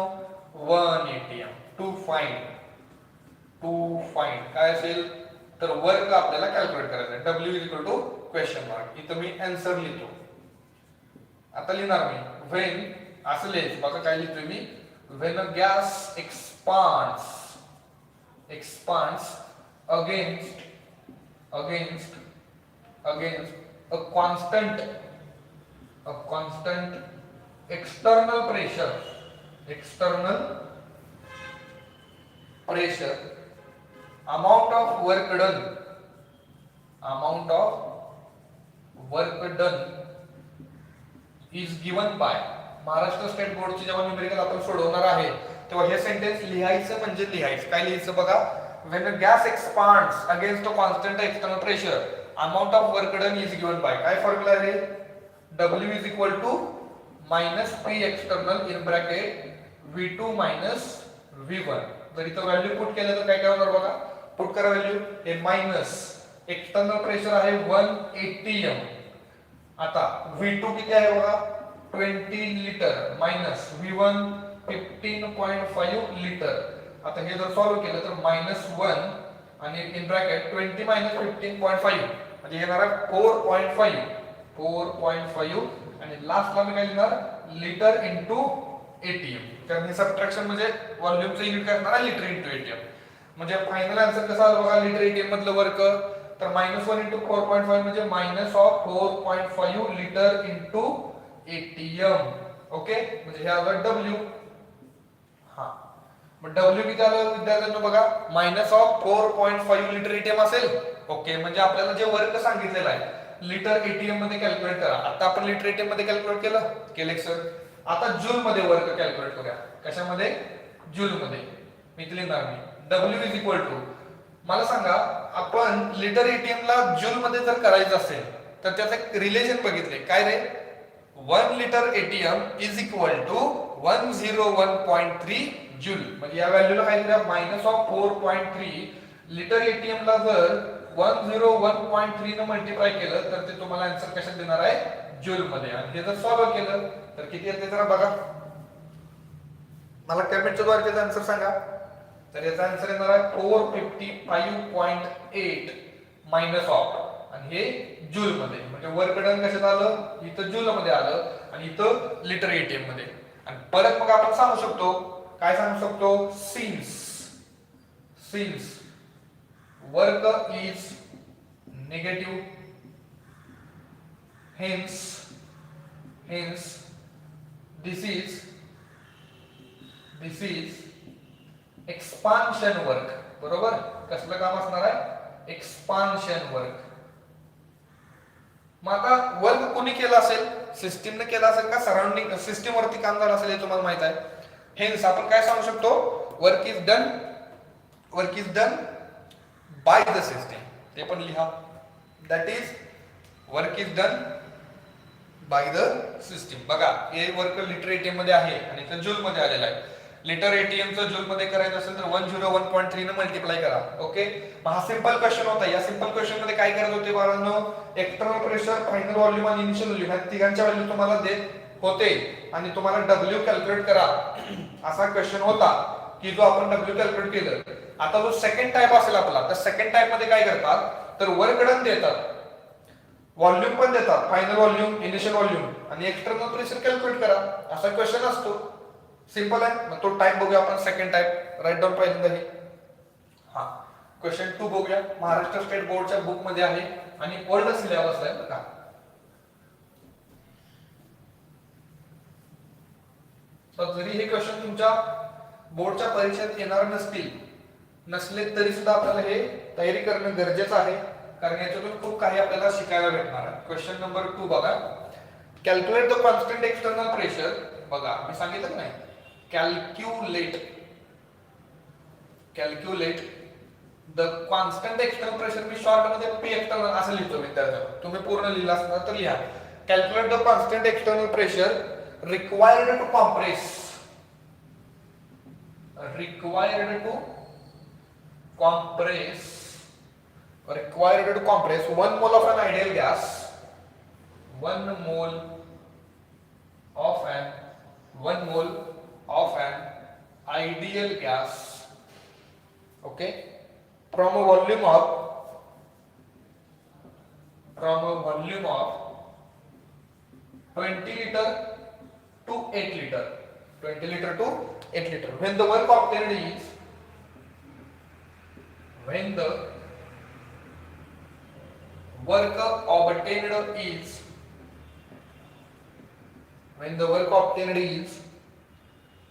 1 atm. टू फाइंड काय असेल तर वर्क आपल्याला कॅल्क्युलेट करायचं आहे. W question mark. इथं मी आन्सर लिहितो. आता लिहिणार मी व्हेन असं लिहायचं बघा काय लिहितोय me when a gas expands against a constant external pressure amount of work done is given by. Maharashtra state बोर्डची जेव्हा न्यूमेरिकल आपण सोडवणार आहे तेव्हा हे सेंटेन्स लिहायचं म्हणजे लिहायचं काय लिहायचं बघा when a gas expands against a constant external pressure amount of work done is given by. काय फॉर्म्युला आहे W minus P external in bracket V2 minus V1. जर इथं व्हॅल्यू पुट केलं तर काय काय होणार बघा पुट करा व्हॅल्यू हे मायनस एक्सटर्नल प्रेशर आहे 1 atm. आता V2 किती आहे बघा 20 लिटर मायनस V1 15.5 लिटर. आता हे जर सॉल्व्ह केलं तर -1 आणि इन ब्रॅकेट 20 मायनस 15.5 म्हणजे येणार आहे 4.5 आणि लास्टला मी काय लिहिणार लिटर इंटू एटीएम. कारण हे सबट्रॅक्शन म्हणजे व्हॉल्यूमचं युनिट काय असणार लिटर इंटू एटीएम. म्हणजे फायनल आन्सर कसा आला बघा लिटर एटीएम मधलं वर्क तर -1 इंटू 4.5 म्हणजे -4.5 लिटर इंटू एटीएम. ओके म्हणजे हे आलं W. हा मग W किती आलं विद्यार्थ्यांनो बघा -4.5 लिटर एटीएम असेल. ओके म्हणजे आपल्याला जे वर्क सांगितलेलं आहे लिटर एटीएम मध्ये कॅल्क्युलेट करा. आता आपण लिटर एटीएम मध्ये कॅल्क्युलेट केलं सर. आता जूल मध्ये वर्क कॅल्क्युलेट करूया. कशामध्ये जूल मध्ये मी लिहिणार मी W मला सांगा आपण लिटर एटीएम ला जूल मध्ये जर करायचं असेल तर त्याचं एक रिलेशन बघितले काय रे 1 litre ATM is equal to 101.3 joule. म्हणजे या व्हॅल्यूला काय दिलं -4.3 लिटर एटीएम ला जर 101.3 ने मल्टिप्लाय केलं तर ते तुम्हाला आन्सर कशात देणार आहे जूल मध्ये. आणि हे जर सॉल्व्ह केलं तर किती येते जरा बघा मला कमेंटच्या द्वारे त्याचा आन्सर सांगा. तर याचा आन्सर येणार आहे 455.8 मायनस ऑफ आणि हे जूल मध्ये. म्हणजे वर्क डन कशात आलं, इथं जूल मध्ये आलं आणि इथं लिटर एटीएम मध्ये. आणि परत मग आपण सांगू शकतो, काय सांगू शकतो, since work is negative, hence this is expansion work. बरोबर, कसलं काम असणार आहे, एक्सपान्शन वर्क. मग आता वर्क कोणी केलं असेल, सिस्टीमने केलं असेल का सराउंडिंग सिस्टीम वरती काम झालं असेल हे तुम्हाला माहित आहे. हेन्स आपण काय सांगू शकतो, work is done by the system. ते पण लिहा, that is work is done by the system. बघा हे वर्क लिटर एटीएम मध्ये आहे आणि इथं जूल मध्ये आलेलं आहे. लिटर एटीएम चं जूल मध्ये करायचं असेल तर 101.3 ने मल्टिप्लाय करा. ओके, हा सिंपल क्वेश्चन होता. या सिंपल क्वेश्चन मध्ये काय करत होते बाळांनो, एक्सटर्नल प्रेशर, फायनल व्हॉल्यूम आणि इनिशियल व्हॉल्यूम या तिघांच्या व्हॅल्यू तुम्हाला देत होते आणि तुम्हाला डब्ल्यू कॅल्क्युलेट करा असा क्वेश्चन होता की जो आपण डब्ल्यू कॅल्क्युलेट केलं. आता जो सेकंड टाइप असेल आपला, तर सेकंड टाइप मध्ये काय करतात, तर वर्क डन देतात, व्हॉल्यूम पण देतात, फायनल व्हॉल्यूम, इनिशियल व्हॉल्यूम आणि एक्सटर्नल प्रेशर कॅल्क्युलेट करा असा क्वेश्चन असतो. सिंपल आहे. मग तो टाइप बघूया आपण, सेकंड टाइप. राईट डाऊन पहिल्यांदा हे. हा क्वेश्चन 2 बघूया. महाराष्ट्र स्टेट बोर्डच्या बुक मध्ये आहे आणि ओल्ड सिलेबस आहे बघा. तर जरी हे क्वेश्चन तुमच्या बोर्डच्या परीक्षेत येणार नसले तरी सुद्धा आपल्याला हे तयारी करणं गरजेचं आहे, कारण याच्यातून खूप काही आपल्याला शिकायला भेटणार आहे. क्वेश्चन नंबर 2 बघा. Calculate the constant external pressure. बघा मी सांगितलं नाही, calculate the constant external pressure. मी शॉर्ट मध्ये पी एक्सटर्नल असं लिहितो विद्यार्थ्यांना, तुम्ही पूर्ण लिहिला असणार तर लिहा. Calculate the constant external pressure required to compress one mole of an ideal gas, 1 mole of an ideal gas, okay, from a volume of 20 liter to 8 liter. 20 liter to 8 liter. When the work obtained is work obtained is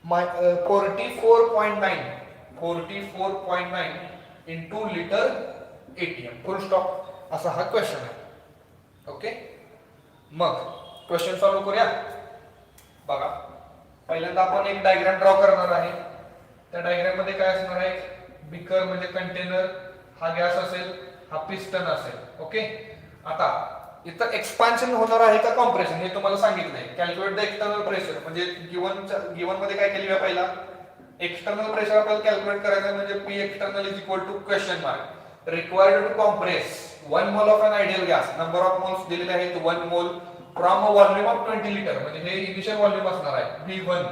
44.9 into liter ATM. Full stop असा हा question आहे. Okay, मग question solve करूया. बघा पहिल्यांदा आपण एक diagram draw करणार आहे. त्या डायग्राम मध्ये काय असणार आहे, बिकर म्हणजे कंटेनर, हा गॅस असेल, हा पिस्टन असेल. ओके, आता इथं एक्सपान्शन होणार आहे का कॉम्प्रेशन हे तुम्हाला सांगितलंय. कॅल्क्युलेट द एक्सटर्नल प्रेशर म्हणजे गिवन मध्ये काय केली आहे, पहिला एक्सटर्नल प्रेशर आपल्याला कॅल्क्युलेट करायचं म्हणजे P external is equal to question mark required to compress 1 mole of an ideal gas. Number of moles दिलेले आहेत 1 mole from a volume of 20 litre. म्हणजे हे इनिशियल व्हॉल्यूम असणार आहे V1.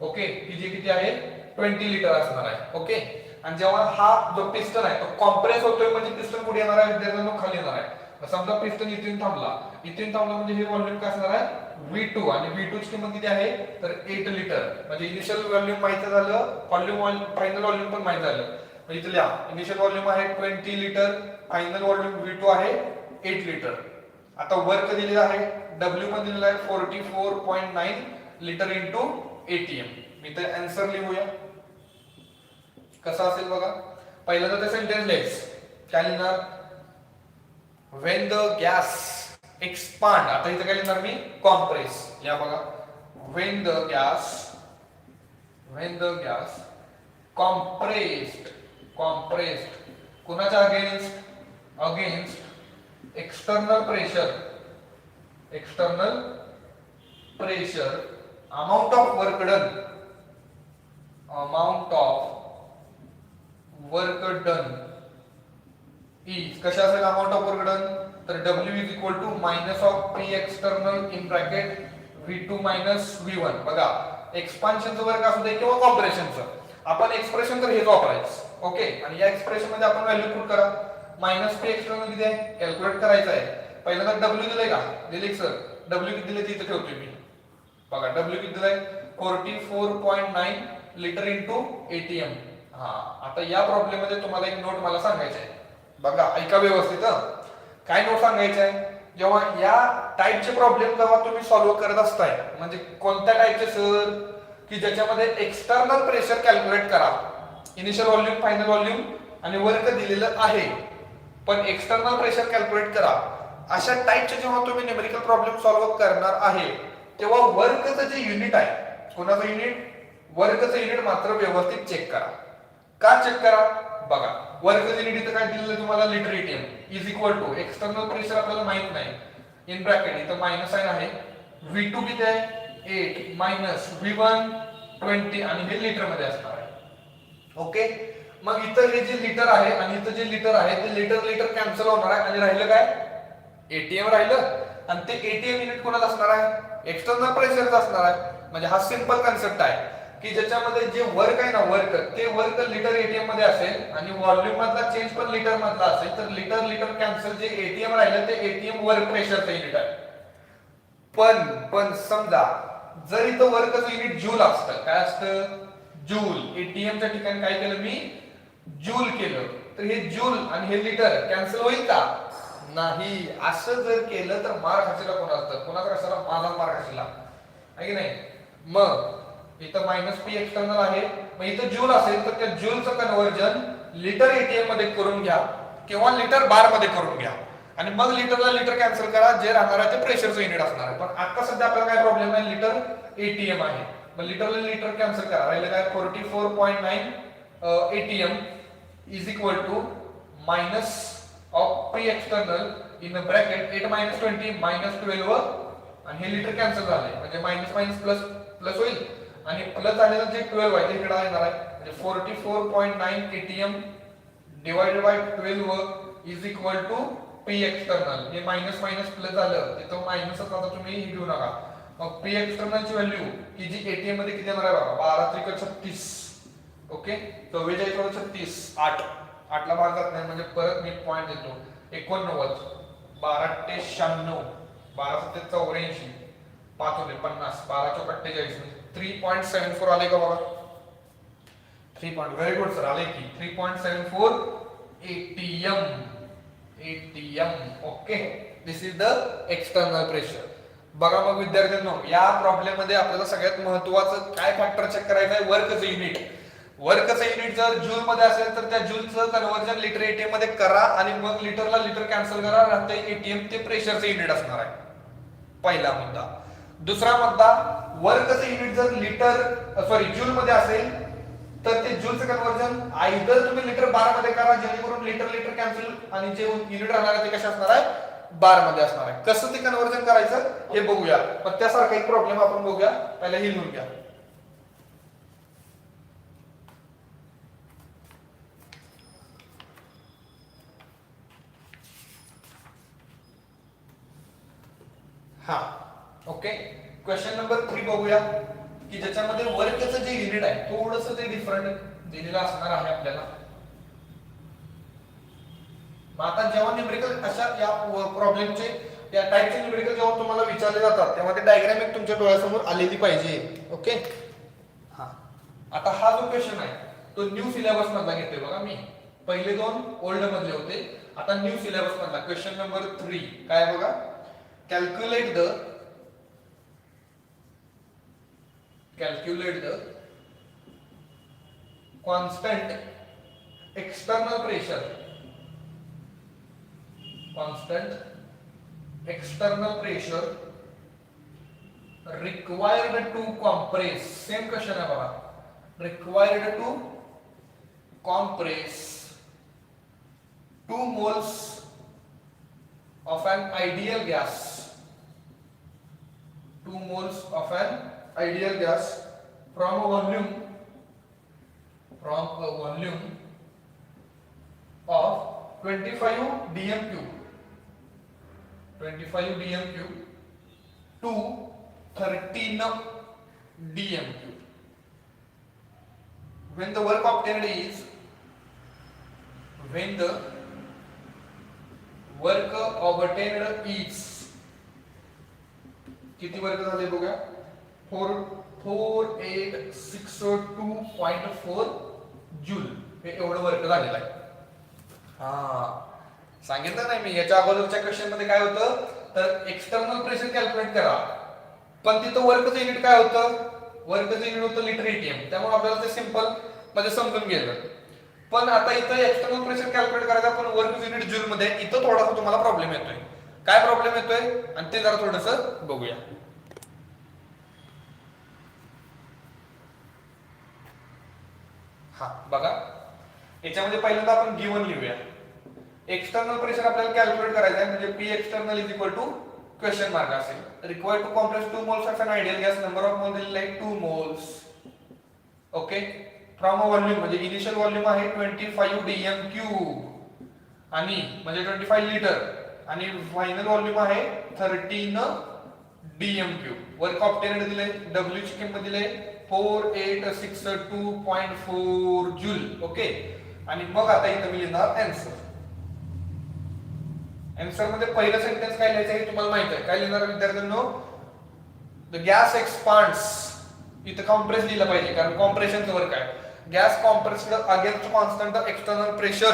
ओके, ही जी किती आहे 20 लिटर असणार आहे. ओके, आणि जेव्हा हा जो पिस्टन आहे तो कॉम्प्रेस होतोय म्हणजे पिस्टन कुठे येणार आहे विद्यार्थ्यांनो, खाली येणार आहे. समजा पिस्टन इथून थांबला म्हणजे हे व्हॉल्यूम काय असणार आहे V2 आणि V2 ची किंमत किती आहे तर 8 लिटर. म्हणजे इनिशियल व्हॉल्यूम माहिती झालं, फायनल व्हॉल्यूम पण माहिती झालं. म्हणजे इथे लिहा, इनिशियल व्हॉल्यूम आहे 20 लिटर, फायनल व्हॉल्यूम V2 आहे 8 लिटर. आता वर्क दिलेला आहे, W पण दिलेला आहे 44.9 लिटर इंटू ATM. मी तर आन्सर लिहूया कसा असेल बघा. पहिल्यांदा ते सेंटेन्स लिहायचं, काय लिहिणार, when the gas expand. आता इथे काय लिहिणार मी, कॉम्प्रेस. या बघा, when the gas compressed कुणाच्या against external pressure amount of work done is कशा असेल amount of work done, तर W is equal to minus of P external in bracket V2 minus V1. बघा एक्सपान्शनचं वर्क असू दे किंवा कॉम्प्रेशनचं, आपण एक्सप्रेशन तर हेच वापरायचं. ओके, आणि या एक्सप्रेशन मध्ये आपण व्हॅल्यू पुट करा. मायनस पी एक्सटर्नल किती आहे कॅल्क्युलेट करायचं आहे. पहिल्यांदा डब्ल्यू दिलंय का, दिले सर, डब्ल्यू किती दिले तिथे ठेवतोय मी. बघा डब्ल्यू किती दिलाय 44.9 लिटर इंटू एटीएम. हा आता या प्रॉब्लेम मध्ये तुम्हाला एक नोट मला सांगायचं आहे. बघा ऐका व्यवस्थित. काय नोट सांगायचं आहे, जेव्हा या टाईपचे प्रॉब्लेम जेव्हा तुम्ही सॉल्व्ह करत असताय, म्हणजे कोणत्या टाईपचे सर, की ज्याच्यामध्ये एक्सटर्नल प्रेशर कॅल्क्युलेट करा, इनिशियल व्हॉल्यूम, फायनल व्हॉल्यूम आणि वर्क दिलेलं आहे, पण एक्सटर्नल प्रेशर कॅल्क्युलेट करा, अशा टाईपचे जेव्हा तुम्ही न्यूमेरिकल प्रॉब्लेम सॉल्व्ह करणार आहे, तेव्हा वर्कचं जे युनिट आहे, कोणाचं युनिट, वर्कचं युनिट मात्र व्यवस्थित चेक करा. का चेक करा, बघा वर्कचं युनिट इथं काय दिलेलं तुम्हाला, litre ATM is equal to external pressure आपल्याला माहित नाही, इन ब्रॅकेट इथं मायनस साइन आहे, V2 किती आहे 8 मायनस V1 20 आणि हे लिटर मध्ये असणार आहे. ओके, मग इथं हे जे लिटर आहे आणि इथं जे लिटर आहे ते लिटर लिटर कॅन्सल होणार आहे आणि राहिलं काय एटीएम राहिलं, आणि ते एटीएम युनिट कोणाचं असणार आहे, एक्सटर्नल प्रेशरचं असणार आहे. म्हणजे हा सिंपल कन्सेप्ट आहे की ज्याच्यामध्ये जे वर्क आहे ना, वर्क, ते वर्क लिटर एटीएम मध्ये असेल आणि व्हॉल्यूम मधला चेंज पण लिटर मधला असेल, तर लिटर लिटर कॅन्सल, जे एटीएम राहिलं ते एटीएम वर्क प्रेशरचं युनिट आहे. पण समजा जर इथं वर्कचं युनिट जूल असतं, काय असतं जूल, एटीएमच्या ठिकाणी काय केलं मी जूल केलं, तर हे जूल आणि हे लिटर कॅन्सल होईल का, नाही. असं जर केलं तर मार खाशीला कोणा असतं, कोणाचा कशाला, माझा मार खाशीला आहे की नाही. मग इथं मायनस पी एक्सटर्नल आहे, मग इथं जूल असेल तर त्या जूलचं कन्व्हर्जन लिटर एटीएम मध्ये करून घ्या किंवा लिटर बार मध्ये करून घ्या आणि मग लिटरला लिटर कॅन्सल करा, जे राहणार आहे ते प्रेशरचं युनिट असणार आहे. पण आता सध्या आपल्याला काय प्रॉब्लेम आहे, लिटर एटीएम आहे, मग लिटरला लिटर कॅन्सल करा, राहिलं काय 44.9 ATM is equal to minus of P external in bracket 8 minus 20 minus 12 आणि हे लिटर कॅन्सल झाले, म्हणजे मायनस मायनस प्लस प्लस होईल आणि प्लस झालेलं जे 12 आहे ते इकडे येणार आहे, म्हणजे 44.9 ATM divided by 12 is equal to P external. हे मायनस मायनस प्लस झालं, तिथं मायनसच आता तुम्ही घेऊ नका. मग पी एक्सटर्नलची व्हॅल्यू की जी एटीएम मध्ये किती येणार आहे बघा, 12 त्रिक 36, ओके, 44 वर 36, 8 ला भाग जात नाही, म्हणजे परत मी पॉइंट देतो 89, 12 ते 96, 12 ते 84, 5 होते 50, 12 चौक 48, 3.74 आले का बघा, 3 पॉइंट, व्हेरी गुड सर, आले की 3.74 ATM, okay, this is the external pressure. बघा मग विद्यार्थ्यांनो, या प्रॉब्लेम मध्ये आपल्याला सगळ्यात महत्त्वाचं काय फॅक्टर चेक करायचं आहे, वर्कचं युनिट. वर्कचं युनिट जर जूल मध्ये असेल तर त्या जूलचं कन्व्हर्जन लिटर एटीएम मध्ये करा आणि मग लिटरला लिटर कॅन्सल करा, राहते एटीएम ते प्रेशरचं युनिट असणार आहे, पहिला मुद्दा. दुसरा मुद्दा, वर्कचं युनिट जर लिटर जूल मध्ये असेल तर ते जूलचं कन्व्हर्जन आयदर तुम्ही लिटर बार मध्ये करा, जेणेकरून लिटर लिटर कॅन्सल आणि जे युनिट राहणार आहे ते कशा असणार आहे, बार मध्ये असणार आहे. कसं ते कन्व्हर्जन करायचं हे बघूया, पण त्यासारखा एक प्रॉब्लेम आपण बघूया, पहिला हे लिहून घ्या. हा ओके, क्वेश्चन नंबर 3 बघूया, की ज्याच्यामध्ये वर्कचं जे युनिट आहे थोडंसं ते डिफरंट दिलेलं असणार आहे आपल्याला. आता जेव्हा न्यूमेरिकल अशा या प्रॉब्लेमचे या टाइपचे न्यूमेरिकल जेव्हा तुम्हाला विचारले जातात तेव्हा ते डायग्राम एक तुमच्या डोळ्यासमोर आलेली पाहिजे, ओके. हा आता हा जो क्वेश्चन आहे तो न्यू सिलेबस मधला घेतोय बघा मी, पहिले दोन ओल्ड मधले होते, आता न्यू सिलेबस मधला क्वेश्चन नंबर 3 काय बघा, calculate the constant external pressure required to compress, same question है बघा, required to compress 2 moles of an ideal gas, 2 moles of an ideal gas from a volume of 25 dm cube to 13 dm cube. When the work obtained is work obtained is किती work झाले बघा 4862.4 joule हे एवढं work झालेलं आहे. हा सांगितलं नाही मी याच्या अगोदरच्या क्वेश्चन मध्ये काय होतं तर एक्सटर्नल प्रेशर कॅल्क्युलेट करा पण तिथं वर्कचं युनिट काय होतं वर्कचं युनिट होतं लिटर एटीएम त्यामुळे आपल्याला ते सिंपल मध्ये समजून गेलं. पण आता इथं एक्सटर्नल प्रेशर कॅल्क्युलेट करायचा पण वर्क युनिट जूल मध्ये इथं थोडासा तुम्हाला प्रॉब्लेम येतोय. काय प्रॉब्लेम येतोय आणि ते जरा थोडंसं बघूया. हा बघा याच्यामध्ये पहिल्यांदा आपण गिवन लिहूया. एक्सटर्नल प्रेशर आपल्याला कॅल्क्युलेट करायचं आहे म्हणजे P external is equal to question mark असेल required to compress 2 moles of an ideal gas number of moles दिलेला आहे 2 moles. Okay from a volume म्हणजे इनिशियल व्हॉल्यूम आहे 25 डीएम क्यूब आणि म्हणजे 25 लिटर आणि फायनल व्हॉल्यूम आहे 13 डीएम क्यूब. वर्क ऑब्टेन्ड दिले डब्ल्यू ची किंमत दिले 4862.4 जूल. ओके आणि मग आता इथं मी लिहिणार आन्सर. आन्सर मध्ये पहिलं सेंटेन्स काय लिहायचं हे तुम्हाला माहित आहे. काय लिहिणार विद्यार्थ्यांनो द गॅस एक्सपांड्स इथं कॉम्प्रेस लिहिलं पाहिजे कारण कॉम्प्रेशनचं वर्क आहे. Gas compressed against constant the external pressure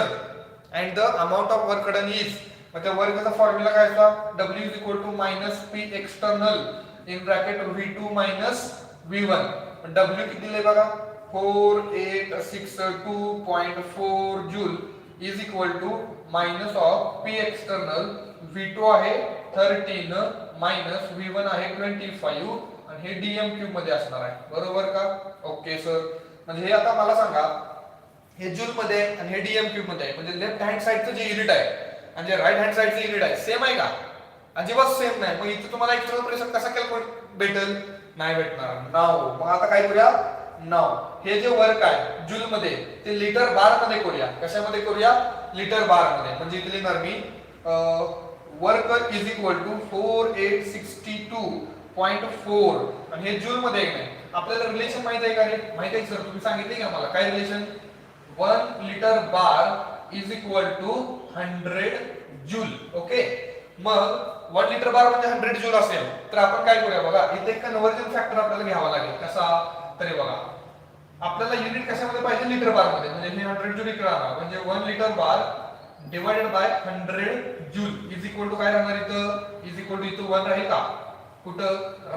and the amount of work done is मग त्या वर्कचा फॉर्म्युला काय असता W is equal to minus P external in bracket V2 minus V1. W किती दिले बघा 4862.4 joule is equal to minus of P external V2 आहे 13 minus V1 आहे 25 आणि हे डीएम क्यूब मध्ये असणार आहे. बरोबर का. ओके सर म्हणजे हे आता मला सांगा हे जूल मध्ये आणि हे डीएम क्यूब मध्ये आहे म्हणजे लेफ्ट हँड साइडचं जे युनिट आहे आणि जे राईट हँड साइडचं युनिट आहे सेम आहे का अजिबात सेम नाही. मग इथे तुम्हाला एक्सटर्नल प्रेशर कसा कॅल्क्युलेट भेटेल नाही भेटणार. नाव मग आता काय करूया नाव हे जे वर्क आहे जूल मध्ये ते लिटर बार मध्ये करूया. कशामध्ये करूया लिटर बार मध्ये म्हणजे इथे लिहिणार मी वर्क इज इक्वल टू 4862.4 आणि हे जूल मध्ये आहे नाही. आपल्याला रिलेशन माहित आहे का रे माहित आहे सर तुम्ही सांगितले का मला काय relation 1 litre bar is equal to 100 joule. Okay मग 1 लिटर बार म्हणजे 100 जूल असेल तर आपण काय करूया बघा इथे कन्व्हर्जन फॅक्टर आपल्याला घ्यावा लागेल. कसा तरी बघा आपल्याला युनिट कशामध्ये पाहिजे लिटर बार मध्ये म्हणजे हे 100 जूल इकडे राहणार म्हणजे 1 litre bar divided by 100 joule is equal to काय राहणार इथं इज इक्वल टू इथं 1 राहील का कुठं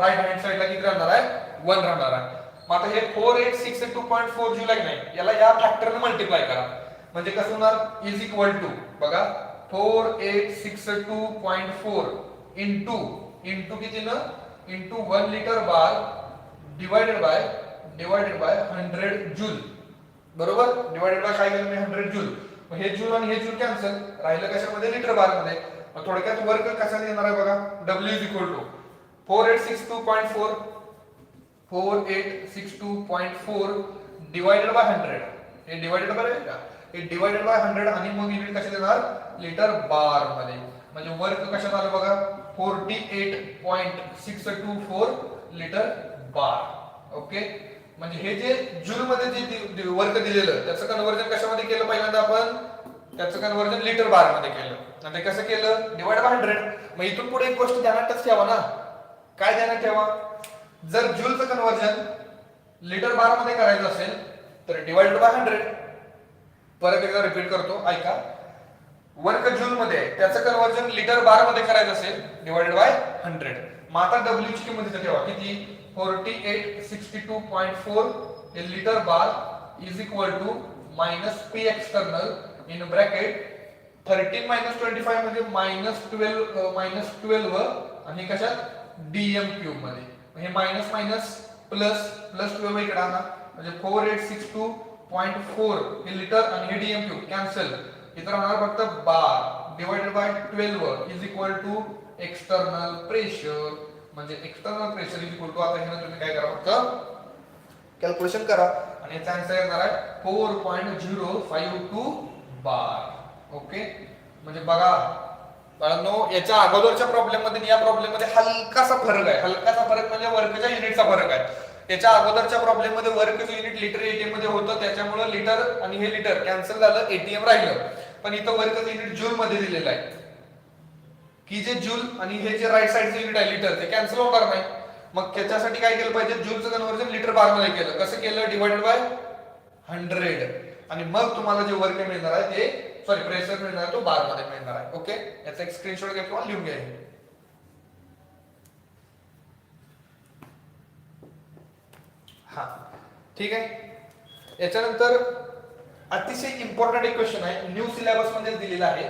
राईट हँड साइडला किती राहणार आहे 1 राहणार आहे. मग आता हे 4862.4 जूल आहे नाही याला या फॅक्टरने मल्टिप्लाय करा म्हणजे कसं होणार इज इक्वल टू बघा 4862.4 इंटू किती ना into 1 litre bar divided by 100 joule. बरोबर डिवाइडेड बाय काय केलं मी 100 जूल. मग हे जूल आणि हे जूल कॅन्सल राहिलं कशामध्ये लिटर बार मध्ये. मग थोडक्यात वर्क कसा येणार आहे बघा W is equal to 4862.4 divided by 100 हे डिवाइडेड बाय आहे का हे डिवाइडेड बाय 100 आणि मग युनिट कशा देणार लिटर बार मध्ये म्हणजे वर्क कशात आलं बघा 48.624 लिटर बार. ओके म्हणजे हे जे जूल मध्ये जे वर्क दिलेलं त्याचं कन्व्हर्जन कशामध्ये केलं पहिल्यांदा आपण त्याचं कन्व्हर्जन लिटर बार मध्ये केलं आणि ते कसं केलं डिवाइड बाय 100. मग इथून पुढे एक गोष्ट ध्यानातच ठेवा ना काय ध्यानात ठेवा जर जूलचं कन्व्हर्जन लिटर बार मध्ये करायचं असेल तर डिवाइडेड बाय 100. परत एकदा रिपीट करतो ऐका वर्क जूल मध्ये त्याचं कन्व्हर्जन लिटर बार मध्ये करायचं असेल डिवाइडेड बाय 100. मग आता W ची किंमत इथे ठेवा किती 4862.4 हे litre bar is equal to minus P external in bracket 13 minus 25 म्हणजे -12 आणि कशात डीएम क्यूब मध्ये हे मायनस मायनस प्लस 12 इकडे आणा म्हणजे 4862.4 हे लिटर आणि हे डीएम क्यूब कॅन्सल इथं राहणार फक्त bar divided by 12 is equal to external pressure म्हणजे external pressure is equal to आता हे तुम्ही काय करा फक्त कॅल्क्युलेशन करा आणि याचा आन्सर येणार आहे 4.052 बार. ओके म्हणजे बघा बाळांनो याच्या अगोदरच्या प्रॉब्लेम मध्ये या प्रॉब्लेम मध्ये हलकासा फरक आहे. हलकासा फरक म्हणजे वर्कच्या युनिटचा फरक आहे. याच्या अगोदरच्या प्रॉब्लेम मध्ये वर्कचं युनिट लिटर एटीएम मध्ये होतं त्याच्यामुळे लिटर आणि हे लिटर कॅन्सल झालं एटीएम राहिलं पण इथं वर्कचं युनिट जूल मध्ये दिलेलं आहे. की जे जूल आणि हे जे राईट साईडचे युनिट आहे लिटर ते कॅन्सल होणार नाही. मग त्याच्यासाठी काय केलं पाहिजे, जूलचं कन्व्हर्जन लिटर बार मध्ये केलं. कसं केलं, डिवाइडेड बाय 100 आणि मग तुम्हाला जे वर्क मिळणार आहे ते सॉरी प्रेशर मिळणार आहे तो बार मध्ये मिळणार आहे. ओके, याचा एक स्क्रीनशॉट घ्या किंवा लिहून घ्या. हा ठीक आहे. याच्यानंतर अतिशय इम्पॉर्टंट एक क्वेश्चन आहे, न्यू सिलेबस मध्ये दिलेला आहे.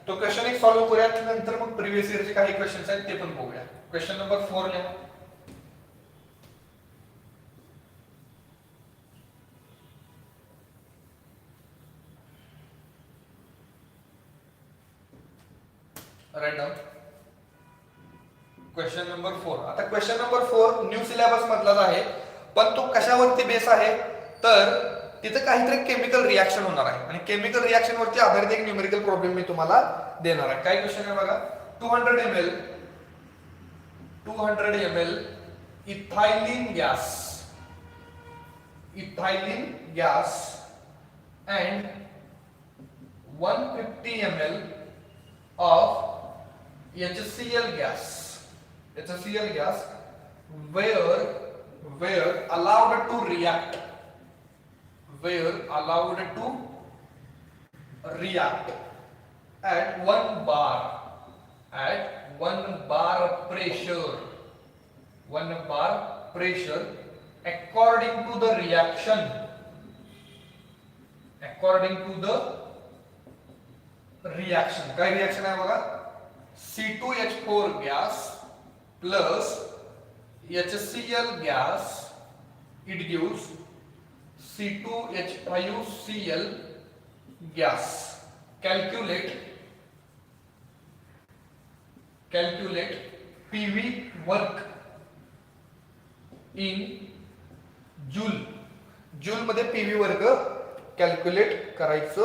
तो क्वेश्चन एक सॉल्व्ह करूया, नंतर मग प्रिव्हियस इयरचे काही क्वेश्चन्स आहेत ते पण बघूया. क्वेश्चन नंबर 4 लिहा. Write down. Question number 4. आता क्वेश्चन नंबर 4 न्यू सिलेबस मधलाच आहे, पण तो कशावरती बेस आहे तर तिथे काहीतरी केमिकल रिएक्शन होणार आहे आणि केमिकल रिएक्शन वरती आधारित एक न्यूमेरिकल प्रॉब्लेम मी तुम्हाला देणार आहे. काय क्वेश्चन आहे बघा. 200 ml ethylene gas and 150 ml of HCl gas were allowed to react at 1 bar pressure according to the reaction काय रिएक्शन आहे बघा. C2H4 gas plus HCl gas, it gives C2H5Cl gas. Calculate PV work in joule मध्ये PV work calculate करायचं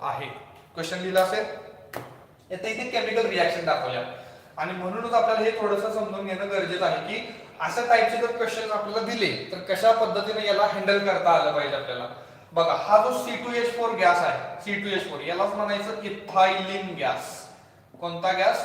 आहे. Question लिहिला असेल. आता इथे केमिकल रिएक्शन दाखवल्या आणि म्हणूनच आपल्याला हे थोडंसं समजून घेणं गरजेचं आहे की अशा टाईपचे जर क्वेश्चन आपल्याला दिले तर कशा पद्धतीने याला हँडल करता आलं पाहिजे आपल्याला. बघा, हा जो C2H4 गॅस आहे, C2H4 यालाच म्हणायचं इथाइलिन गॅस. कोणता गॅस,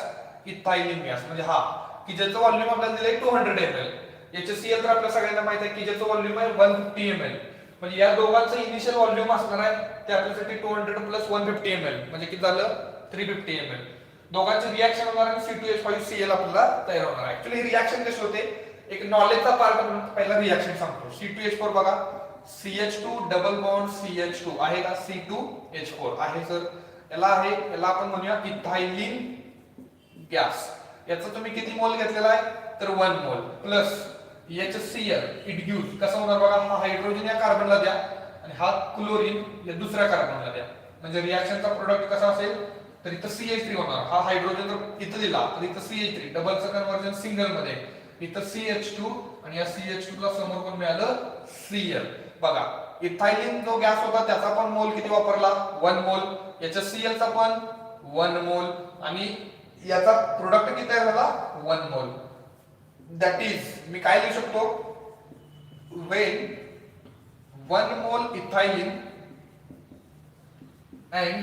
इथाइलिन गॅस. म्हणजे हा की ज्याचं व्हॉल्यूम आपल्याला दिलंय 200 ml. HCl तर आपल्या सगळ्यांना माहित आहे की ज्याचं व्हॉल्यूम आहे 150 ml. म्हणजे या दोघांचं इनिशियल व्हॉल्यूम असणार आहे ते आपल्यासाठी 200 प्लस 150 ml म्हणजे किती झालं 350 ml. दोघांचे रिएक्शन होणार आहे, C2H5Cl आपल्याला तयार होणार आहे. ऍक्च्युअली रिएक्शन कसे होते, एक नॉलेजचा पार्ट म्हणून पहिला रिएक्शन सांगतो. C2H4 बघा, CH2 डबल बॉन्ड CH2 आहे का, C2H4 आहे सर. याला आहे, याला आपण म्हणूया इथाइलिन गॅस. याचा तुम्ही किती मोल घेतलेला आहे तर 1 मोल प्लस HCl इट गिव्स कसं होणार बघा, हा हायड्रोजन या कार्बनला द्या आणि हा क्लोरीन या दुसऱ्या कार्बनला द्या. म्हणजे रिएक्शनचा प्रोडक्ट कसा असेल तर इथं CH3 होणार. हा हायड्रोजन जर इथं दिला तर इथं CH3 डबलचं कन्वर्जन सिंगल मध्ये, इथं CH2 आणि या CH2 ला समोर पण मिळालं Cl. बघा, इथाइलिन जो गॅस होता त्याचा पण मोल किती वापरला 1 मोल, HCl चा पण 1 मोल आणि याचा प्रोडक्ट किती झाला 1 मोल. दॅट इज मी काय लिहू शकतो, when 1 mole ethylene and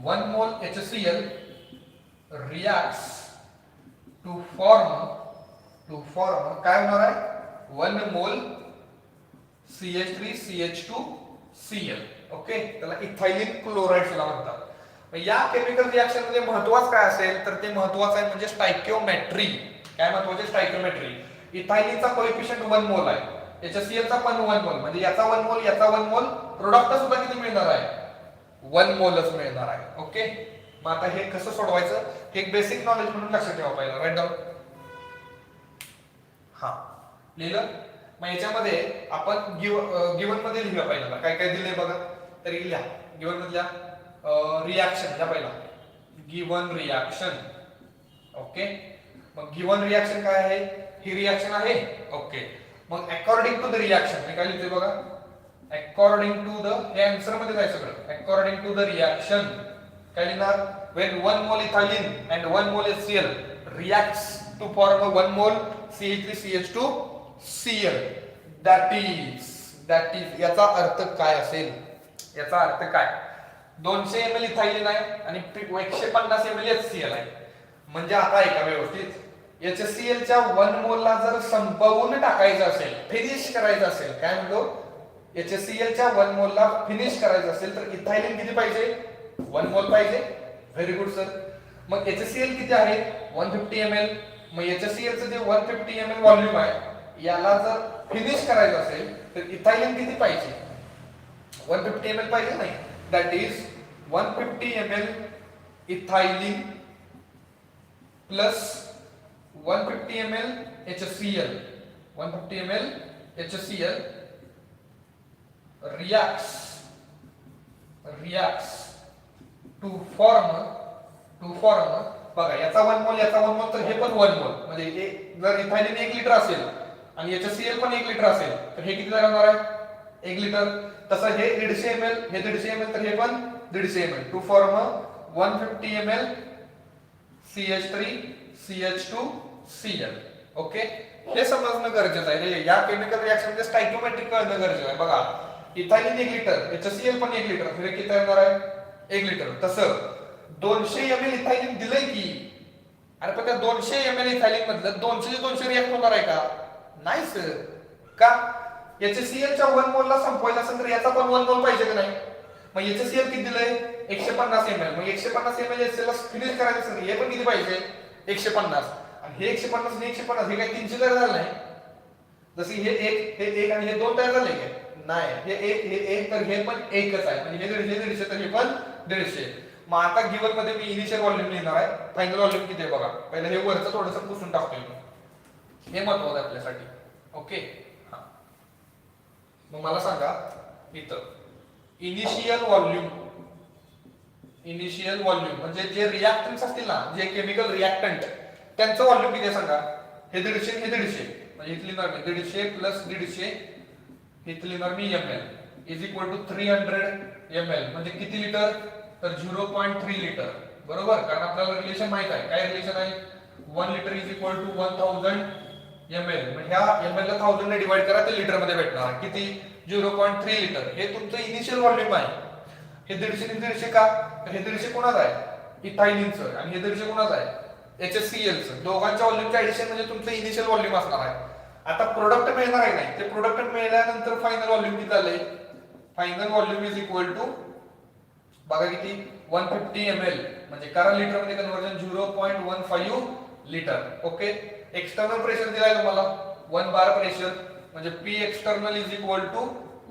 1 mole HCl reacts to form काय होणार आहे 1 mole CH3 CH2 Cl. Okay, त्याला इथाइलिन क्लोराइड सुद्धा म्हणतात. या केमिकल रिएक्शन मध्ये महत्वाचं काय असेल तर ते महत्वाचं आहे म्हणजे स्टायकिओमेट्री. काय महत्वाचे, स्टायकिओमेट्री. इथाइलिनचा कोएफिशियंट 1 मोल आहे, HCl चा पण 1 मोल, म्हणजे याचा 1 मोल याचा 1 मोल, प्रोडक्ट सुद्धा किती मिळणार आहे 1 मोलच मिळणार आहे. ओके, मग आता हे कसं सोडवायचं हे एक बेसिक नॉलेज म्हणून लक्षात ठेवा पहिला. Write down. हा लिहिलं. मग याच्यामध्ये आपण गिवन मध्ये लिहूया पहिल्यांदा काय काय दिलंय बघा. तरी लिहा गिवन मधल्या रिएक्शन या पहिला गिवन रिएक्शन. ओके, मग गिवन रिएक्शन काय आहे, ही रिएक्शन आहे. ओके, मग अकॉर्डिंग टू द रिएक्शन मी काय लिहितोय बघा, अकॉर्डिंग टू द, हे आन्सर मध्ये जायचं सगळं. अकॉर्डिंग टू द रिएक्शन काय लिहिणार, when 1 mole ethylene and 1 mole HCl reacts to form a 1 mole CH3CH2 Cl, that is याचा अर्थ काय असेल, याचा अर्थ काय, 200 ml इथाइलिन आहे आणि 150 ml HCl आहे. म्हणजे आता ऐका व्यवस्थित, HCl च्या 1 मोलला जर संपवून टाकायचं असेल, फिनिश करायचं असेल, काय म्हणतो, HCl च्या 1 मोलला फिनिश करायचं असेल तर इथायलिन किती पाहिजे, 1 मोल पाहिजे. Very good sir. मग HCl किती आहे, 150 ml. मग HCl चं जे 150 ml व्हॉल्यूम आहे याला जर फिनिश करायचं असेल तर इथायलिन किती पाहिजे, 150 ml पाहिजे नाही. That is 150 ml ethylene plus 150 ml HCl. 150 ml HCl reacts to form बघा, याचा 1 मोल याचा 1 मोल तर हे पण 1 मोल, म्हणजे हे जर इथायलिन 1 लिटर असेल आणि HCl पण 1 लिटर असेल तर हे किती तयार होणार आहे, 1 लिटर. तसं हे 150 ml, हे 150 ml, तर हे पण 150 ml. To form 150 ml CH3 CH2Cl. Okay, हे समजणं गरजेचं आहे रे. या केमिकल रिएक्शन मध्ये स्टॉइकियोमेट्रिक कळणं गरजेचं आहे. बघा, इथायलिन 1 लिटर, HCl पण 1 लिटर, फिर किती येणार आहे, 1 लिटर. तसं 200 ml इथायलिन दिलंय की, अरे पण त्या 200 ml इथायलिन मधलं 200 रिएक्ट होणार आहे का, नाही सर. का, HCl च्या 1 मोलला संपवायचं असेल तर याचा पण 1 मोल पाहिजे का नाही. मग HCl किती दिलंय, 150 ml. मग 150 ml HCl ला फिनिश करायचं असेल हे पण किती पाहिजे, 150. आणि हे 150 हे 150 हे काय 300 तयार झालं नाही. जसे हे 1 हे 1 आणि हे 2 तयार झाले काय, नाही. हे 1 हे 1 तर हे पण एकच आहे, म्हणजे हे 150 तर हे पण 150. मग आता गिवन मध्ये मी इनिशियल व्हॉल्यूम लिहिणार आहे, फायनल व्हॉल्यूम किती आहे बघा. पहिलं हे वरचं थोडंसं पुसून टाकतोय मी, हे महत्वाचं आहे आपल्यासाठी. ओके, हा. मग मला सांगा इथं इनिशियल व्हॉल्यूम म्हणजे जे रिएक्टंट्स असतील ना, जे केमिकल रिएक्टंट, त्यांचं व्हॉल्यूम किती आहे सांगा. हे 150 हे 150, म्हणजे इथली लिहिणार मी 150 प्लस 150, इथली लिहिणार मी ml is equal to 300 ml. म्हणजे किती लिटर, तर 0.3 लिटर. बरोबर, कारण आपल्याला रिलेशन माहित आहे. काय रिलेशन आहे, 1 litre is equal to 1000 ml. म्हणजे ह्या ml ला 1000 ने डिवाइड करा, ते लिटर मध्ये भेटणार किती, 0.3 लिटर. हे तुमचं इनिशियल व्हॉल्यूम आहे. हे 150 का, तर हे 150 कोणाचं आहे, इथायलिनचं, आणि हे 150 कोणाचं आहे, HClचं. दोघांच्या व्हॉल्यूमचं ऍडिशन म्हणजे तुमचं इनिशियल व्हॉल्यूम असणार आहे. आता प्रोडक्ट मिळणार आहे नाही, ते प्रोडक्ट मिळाल्यानंतर फायनल व्हॉल्यूम किती झालंय, final volume is equal to बघा किती, 150 ml. म्हणजे कारण लिटर मध्ये conversion 0.15 litre. Okay, external pressure दिलाय तुम्हाला 1 बार प्रेशर, म्हणजे P external is equal to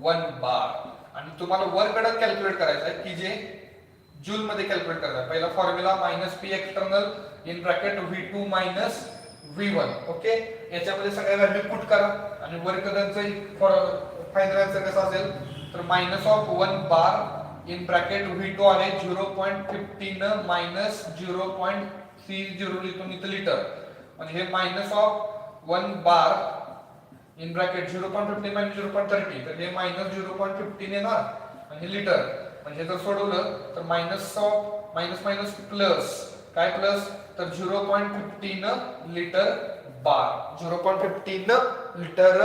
1 bar. आणि तुम्हाला वर्क डन कॅल्क्युलेट करायचं आहे की जे जूल मध्ये कॅल्क्युलेट करायचं आहे. पहिला formula -P external in bracket V2 minus V1. Okay, याच्यामध्ये सगळ्या व्हॅल्यू पुट करा आणि वर्क डनचं फायनल आन्सर कसं असेल, तर -1 बार इन ब्रॅकेट V2 आहे 0.15 मायनस 0.30 लिहून इथं लिटर, आणि हे -1 बार इन ब्रॅकेट 0.15 मायनस 0.30, तर हे -0.15 येणार आणि हे लिटर. म्हणजे जर सोडवलं तर मायनस प्लस काय, प्लस, तर 0.15 लिटर बार, 0.15 लिटर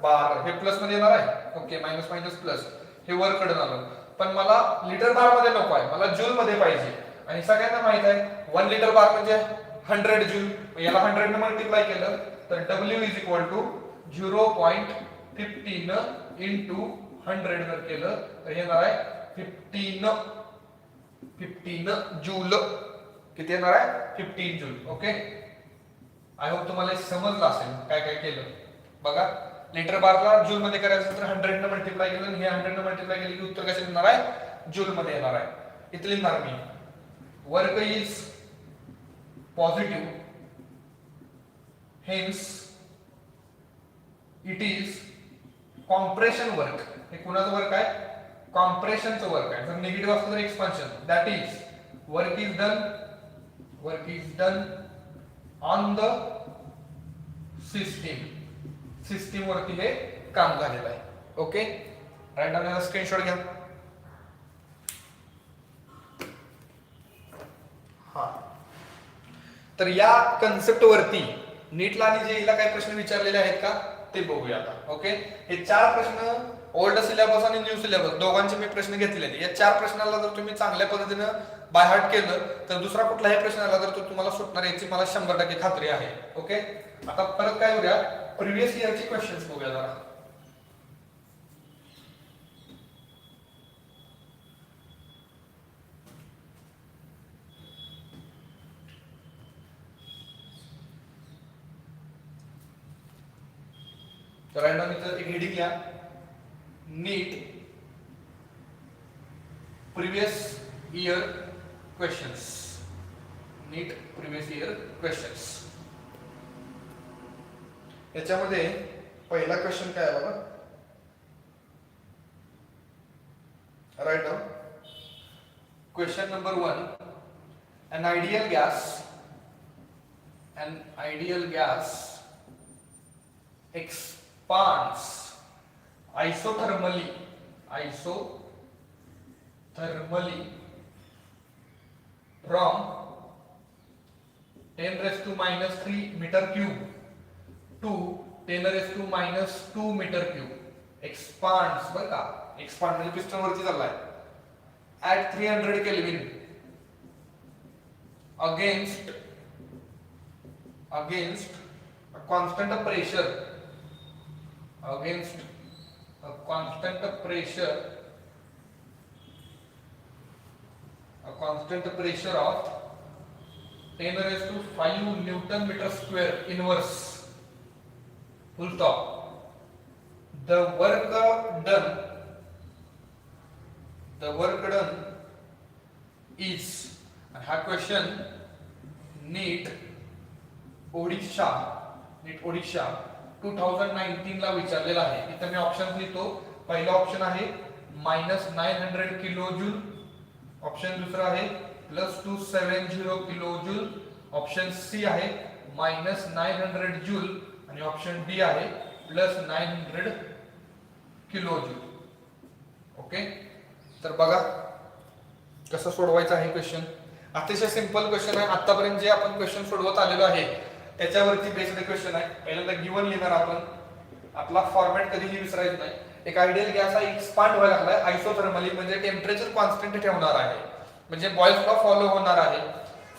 बार हे प्लस मध्ये येणार आहे. ओके, मायनस प्लस, हे वर कडे आलं. पण मला लिटर बार मध्ये नको आहे, मला जूल मध्ये पाहिजे. आणि सगळ्यांना माहित आहे 1 लिटर बार म्हणजे 100 जूल. याला 100 ने मल्टिप्लाय केलं तर W is equal to 0.15 into 100 जर केलं तर येणार आहे 15 जूल. किती येणार आहे, 15 जूल. ओके, आय होप तुम्हाला समजलं असेल काय काय केलं. बघा, लिटर बारला जूल मध्ये करायचं तर 100 ने मल्टिप्लाय केलं, हे 100 ने मल्टिप्लाय केलं की उत्तर कसे येणार आहे, जूल मध्ये येणार आहे. इथे लिहिणार मी work is positive, hence it is compression work. हे कुणाचं वर्क आहे, कॉम्प्रेशनचं वर्क आहे. जर निगेटिव्ह असलं तर expansion. That is work is done on the system वरती हे काम झालेलं आहे. ओके, राईट डाऊन याचा स्क्रीनशॉट घ्या. हा, तर या कन्सेप्ट वरती नीटला आणि जेईला काही प्रश्न विचारलेले आहेत का ते बघूया आता. ओके, हे 4 प्रश्न ओल्ड सिलेबस आणि न्यू सिलेबस दोघांचे मी प्रश्न घेतलेले आहेत. या 4 प्रश्नाला जर तुम्ही चांगल्या पद्धतीनं बाय हार्ट केलं तर दुसरा कुठलाही प्रश्न आला तर तो तुम्हाला सुटणार याची मला 100% खात्री आहे. ओके, आता परत काय करूया, प्रिव्हियस इयरचे क्वेश्चन्स बघूया जरा. तर रॅन्डम इथं एक हेडिंग घ्या, NEET previous year questions. NEET previous year questions. याच्यामध्ये पहिला क्वेश्चन काय आहे बघा, write down. Question number 1, an ideal gas expands isothermally from 10 raised to minus 3 meter cube to 10 raised to minus 2 meter cube. expands बरं का, expand म्हणजे piston वरती चाललाय at 300 Kelvin against a constant pressure of 10 raised to 5 Newton meter square inverse, full stop. The work done is, and हा question नीट ओडिशा 2019 ला विचारलेला आहे. इथं मी ऑप्शन लिहितो. पहिला ऑप्शन आहे -900 किलो जूल, ऑप्शन दुसरा आहे +270 किलो जूल, ऑप्शन सी आहे -900 जूल आणि ऑप्शन डी आहे +900 किलो जूल. ओके, तर बघा कसं सोडवायचं आहे क्वेश्चन. अतिशय सिंपल क्वेश्चन आहे. आतापर्यंत जे आपण क्वेश्चन सोडवत आलेलो आहे त्याच्यावरती बेस्ड क्वेश्चन आहे. पहिल्यांदा गिवन लिहिणार आपण. आपला फॉर्मॅट कधीही विसरायचं नाही. एक आयडियल गॅस हा एक्सपांड व्हायला लागलाय आयसोथर्मली, म्हणजे टेम्परेचर कॉन्स्टंट ठेवणार आहे, म्हणजे बॉयल्स लॉ फॉलो होणार आहे.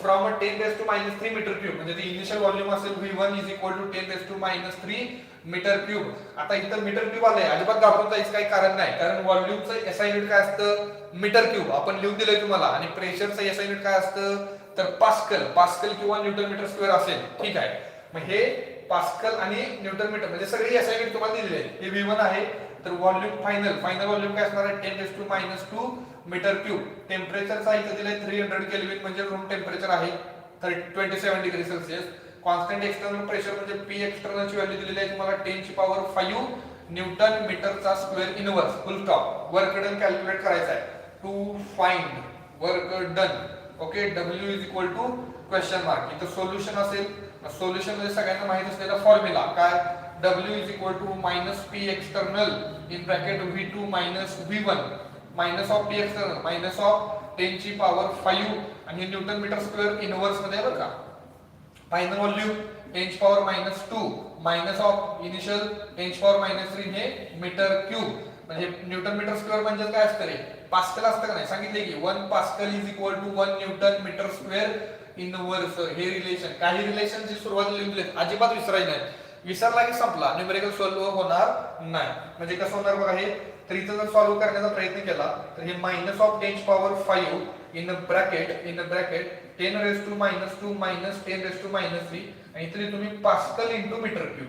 From 10 raised to minus 3 meter cube, म्हणजे ते इनिशियल व्हॉल्यूम असेल V1 is equal to 10 raised to minus 3 metre cube. आता इथं मीटर क्यूब आलंय, अजिबात घाबरून जायचं काही कारण नाही, कारण व्हॉल्यूमचं एसआय युनिट काय असतं, मीटर क्यूब. आपण लिहून दिलंय तुम्हाला. आणि प्रेशरचं एसआय युनिट काय असतं तर पास्कल किंवा न्यूटन मीटर स्क्वेअर असेल. ठीक आहे, मग हे पास्कल आणि न्यूटन मीटर म्हणजे सगळी एसआय युनिट तुम्हाला दिलेली आहे. हे V1 आहे. तर व्हॉल्यूम फायनल व्हॉल्यूम काय असणार आहे 10 raised to minus 2 metre cube. टेम्परेचरचा इथं दिलंय 300 केल्विन, म्हणजे रूम टेम्परेचर आहे 27 degree Celsius. Constant external pressure म्हणजे पी एक्सटर्नलची व्हॅल्यू दिलेली आहे तुम्हाला 10⁵ न्यूटन मीटरचा square inverse, full stop. Work done calculate करायचा आहे. To find work done. Okay, W is equal to question mark. इथं सोल्युशन असेल. सोल्युशन म्हणजे सगळ्यांना माहित असलेला फॉर्म्युला काय, W is equal to minus P external in bracket V2 minus V1 minus of P external minus of 10⁵ आणि Newton metre square inverse मध्ये बरं का. Final volume 10⁻², minus of initial 10⁻³ हे मीटर क्यूब, म्हणजे न्यूटन मीटर स्क्वेअर म्हणजे काय असतं रे, pascal असतं का नाही, सांगितले की 1 pascal is equal to 1 newton metre square inverse. हे रिलेशन, काही रिलेशन जी सुरुवातीला लिहून दिलेत अजिबात विसरायचे नाही. विसरला की संपला, न्यूमेरिकल सॉल्व्ह होणार नाही. म्हणजे कसं होणार बघा हे. तर इथं जर सॉल्व्ह करण्याचा प्रयत्न केला तर हे minus of 10⁵ in bracket 10 raised to minus 2 minus 10 raised to minus 3 आणि इथे तुम्ही पास्कल इंटू मीटर क्यूब.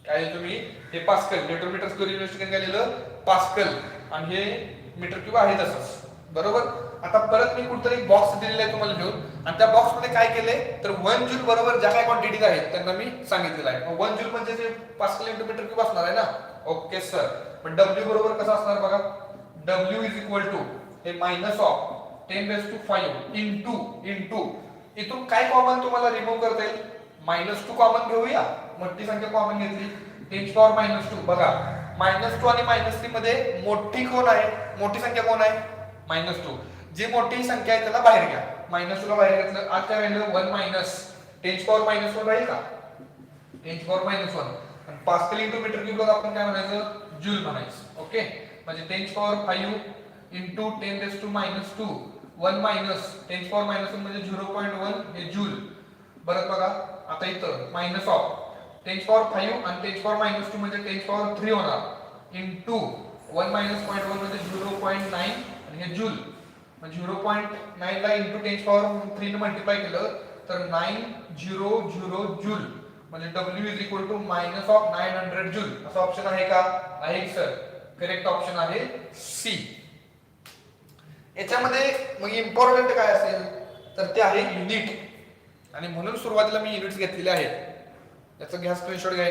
काय तुम्ही हे pascal newton metre square unit काय लिहिलं पास्कल, आणि हे मीटर क्यूब आहे तसंच. बरोबर. आता परत मी कुठतरी बॉक्स दिलेला आहे तुम्हाला घेऊन, आणि त्या बॉक्स मध्ये काय केले तर 1 जूल बरोबर ज्या काही क्वांटिटीज आहेत त्यांना मी सांगितलेलं आहे. 1 जूल म्हणजे ते पास्कल इंटू मीटर क्यूब असणार आहे ना. Okay sir. पण W बरोबर कसं असणार बघा, W इज इक्वल टू हे मायनस ऑफ 10⁵ इंटू इथून काय कॉमन तुम्हाला रिमूव्ह करता येईल, -2 कॉमन घेऊया. मोठी संख्या कॉमन घेतली 10⁻². बघा -2 आणि -3 मध्ये मोठी कोण आहे, मोठी संख्या कोण आहे -2. जी मोठी संख्या आहे त्याला बाहेर घ्या. -2 ला बाहेर घेतलं आज काय राहिलं 1 मायनस 10⁻⁻1 राहील का 10⁻⁻1. आणि पास्कल इंटू मीटर क्यूब आपण काय म्हणायचं जूल म्हणायचं. ओके, म्हणजे 10⁵ इंटू 10⁻² 1 मायनस 10 पॉवर मायनस 1 म्हणजे 0.1 हे जूल. परत बघा आता इथं मायनस ऑफ 10 पॉवर 5 आणि 10 पॉवर मायनस 2 म्हणजे 10 पॉवर 3 होणार इंटू 1 मायनस 0.1 म्हणजे 0.9 आणि हे जूल. मग 0.9 ला इंटू 10 पॉवर 3 ने मल्टिप्लाय केलं तर 900 जूल म्हणजे W is equal to minus of 900 joule. असं ऑप्शन आहे का? आहे सर. करेक्ट ऑप्शन आहे सी. याच्यामध्ये मग इम्पॉर्टंट काय असेल तर ते आहे युनिट, आणि म्हणून सुरुवातीला मी युनिट्स घेतलेले आहेत. याचा घ्या स्क्रीनशॉट घ्या.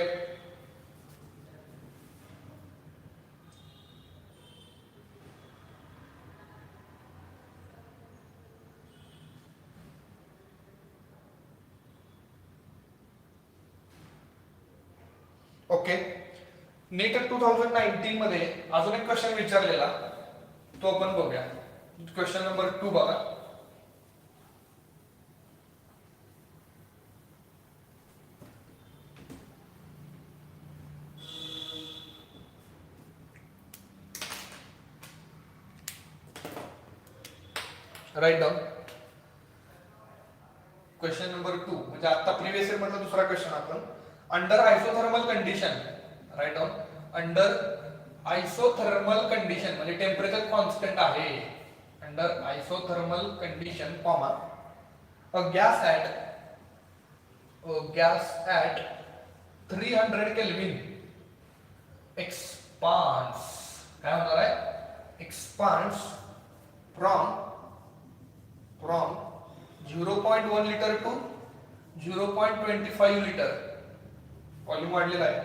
ओके. नीट 2019 मध्ये अजून एक क्वेश्चन विचारलेला, तो आपण बघूया. क्वेश्चन नंबर 2 बघा. Write down. क्वेश्चन नंबर 2 म्हणजे आता प्रिव्हियस इयर मधला दुसरा क्वेश्चन आपण. Under isothermal condition, write down. Under isothermal condition म्हणजे टेम्परेचर कॉन्स्टंट आहे. Under isothermal condition comma a gas at 300 kelvin expands, काय होणार आहे? expands from 0.1 litre to 0.25 litre. Volume वाढलेला आहे.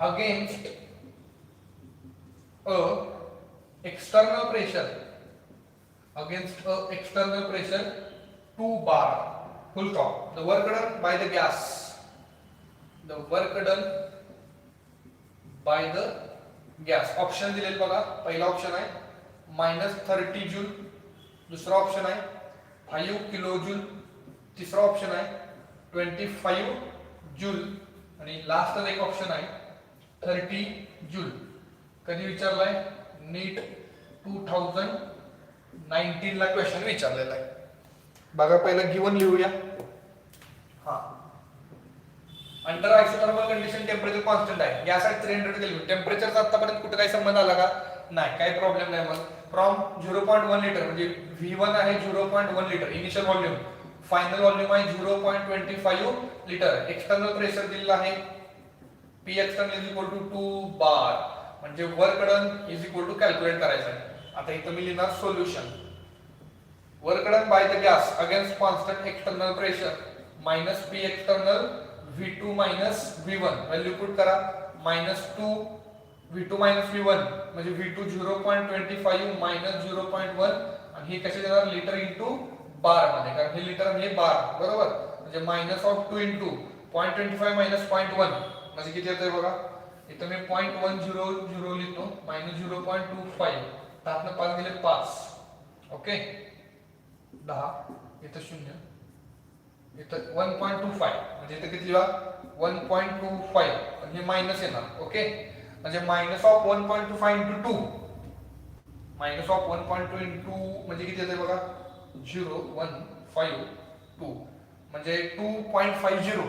Against a external pressure, 2 bar, full stop. The work done by the gas, option दिलेले बघा. पहिला option आहे -30 जूल, दुसरा ऑप्शन आहे 5 किलो जूल, तिसरा ऑप्शन आहे 25 जूल आणि लास्ट एक ऑप्शन आहे 30 जूल. कधी विचारलाय? नीट 2019 ला क्वेश्चन विचारलेला आहे. बघा पहिलं गिवन लिहूया. हा, under isothermal condition temperature constant आहे. Gas at 300 kelvin. टेम्परेचरचा आतापर्यंत कुठे काही संबंध आला का? नाही, काही प्रॉब्लेम नाही. मग फ्रॉम 0.1 लिटर म्हणजे V1 आहे 0.1 litre initial volume, final volume आहे 0.25 लिटर. एक्सटर्नल प्रेशर दिलेला आहे P external is equal to 2 bar म्हणजे work done is equal to calculate करायचं आहे. आता इथं मी लिहिणार solution. Work done by the gas against constant external pressure minus P external V2 minus V1. Value put करा. -2 V2 मायनस V1 म्हणजे V2 0.25 minus 0.1 आणि हे कसे देणार? लिटर इंटू बार मध्ये, कारण हे लिटर आणि हे बार, बरोबर. म्हणजे -2 इंटू 0.25 मायनस 0.1 म्हणजे किती येतंय बघा. इथं मी 0.100 लिहितो -0.25, त्यातनं 5 गेले 5. ओके, 10 इथं 0, इथं 1.25 म्हणजे इथं किती लिहा? 1.25 आणि हे मायनस येणार. ओके, म्हणजे -1.25 इंटू 2, -1.2 इंटू म्हणजे किती येते बघा? 0.152 म्हणजे 2.50.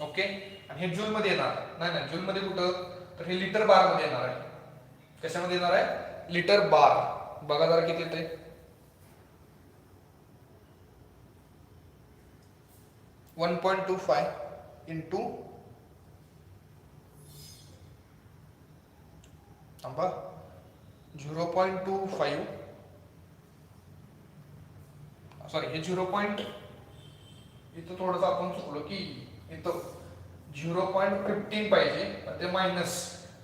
ओके, आणि हे जूल मध्ये येणार नाही, जूल मध्ये कुठं? तर हे लिटर बार मध्ये येणार आहे. कशामध्ये येणार आहे? लिटर बार. बघा जरा किती येते. 1.25 इंटू 0.25, सॉरी हे 0. इथं थोडंसं आपण चुकलो की इथं 0.15 पाहिजे, ते मायनस.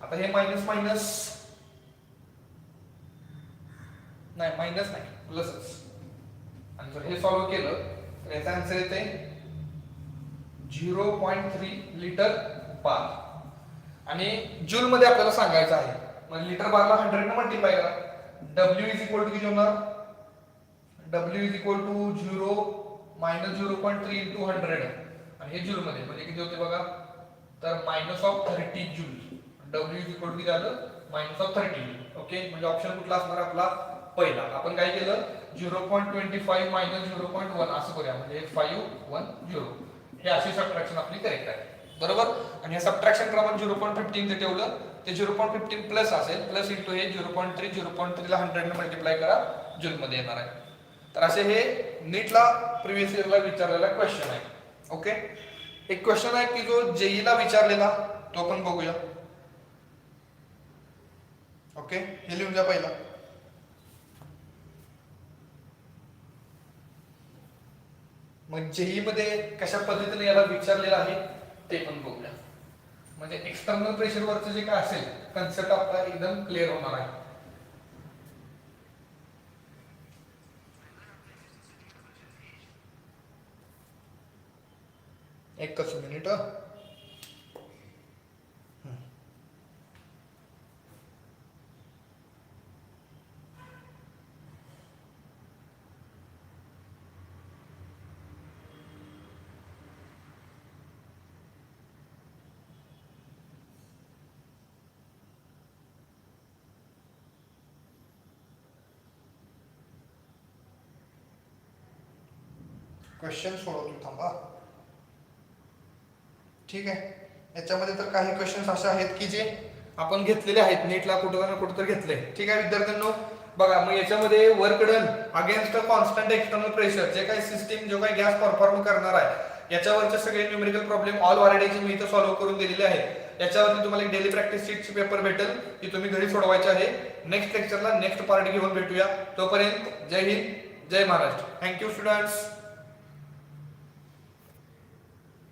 आता हे मायनस नाही, मायनस नाही, प्लसच. आणि जर हे सॉल्व्ह केलं तर याचा आन्सर येते 0.3 लिटर बार. आणि जूल मध्ये आपल्याला सांगायचं आहे, म्हणजे लिटर बारला 100 ने मल्टिप्लाय करा. W इज इक्वल टू किती होणार? W is equal to 0.3 into 100 आणि हे जूल मध्ये म्हणजे किती होते बघा? तर -30 joule. W is equal to किती आलं? -30 जूल. ओके, म्हणजे ऑप्शन कुठला असणार आपला? पहिला आपण काय केलं 0.25 मायनस 0.1 असं करूया म्हणजे 510 हे अशी सबट्रॅक्शन आपली करेक्ट आहे बरोबर. आणि हे सबट्रॅक्शन क्रमांक 0.15 जे ठेवलं ते 0.15 प्लस असेल प्लस इंटू हे 0.3 0.3 ला 100 ने मल्टिप्लाय करा जूल मध्ये येणार आहे. तर असे हे नीटला प्रिव्हियस इयरला विचारलेला क्वेश्चन आहे. ओके एक क्वेश्चन आहे की जो जेई ला विचारलेला तो आपण बघूया. ओके हे लिहून घ्या पहिला. मग जेई मध्ये कशा पद्धतीने याला विचारलेलं आहे ते पण बघूया. म्हणजे एक्सटर्नल प्रेशर वरचं जे काय असेल कन्सेप्ट आपला एकदम क्लिअर होणार आहे. एकच मिनिट. क्वेश्चन सोडवतो थांबा. ठीक आहे याच्यामध्ये तर काही क्वेश्चन्स असे आहेत की जे आपण घेतलेले आहेत नीटला कुठं ना कुठं तर घेतले. ठीक आहे विद्यार्थ्यांनो बघा मग याच्यामध्ये work done against constant external pressure जे काही सिस्टीम जो काही गॅस परफॉर्म करणार आहे याच्यावरचे सगळे न्यूमेरिकल प्रॉब्लेम ऑल वारेडेचे मी इथं सॉल्व्ह करून दिलेले आहेत. याच्यावरती तुम्हाला एक डेली प्रॅक्टिस शीटची पेपर भेटेल की तुम्ही घरी सोडवायचे आहे. नेक्स्ट लेक्चरला नेक्स्ट पार्ट घेऊन भेटूया. तोपर्यंत जय हिंद जय महाराष्ट्र. Thank you students.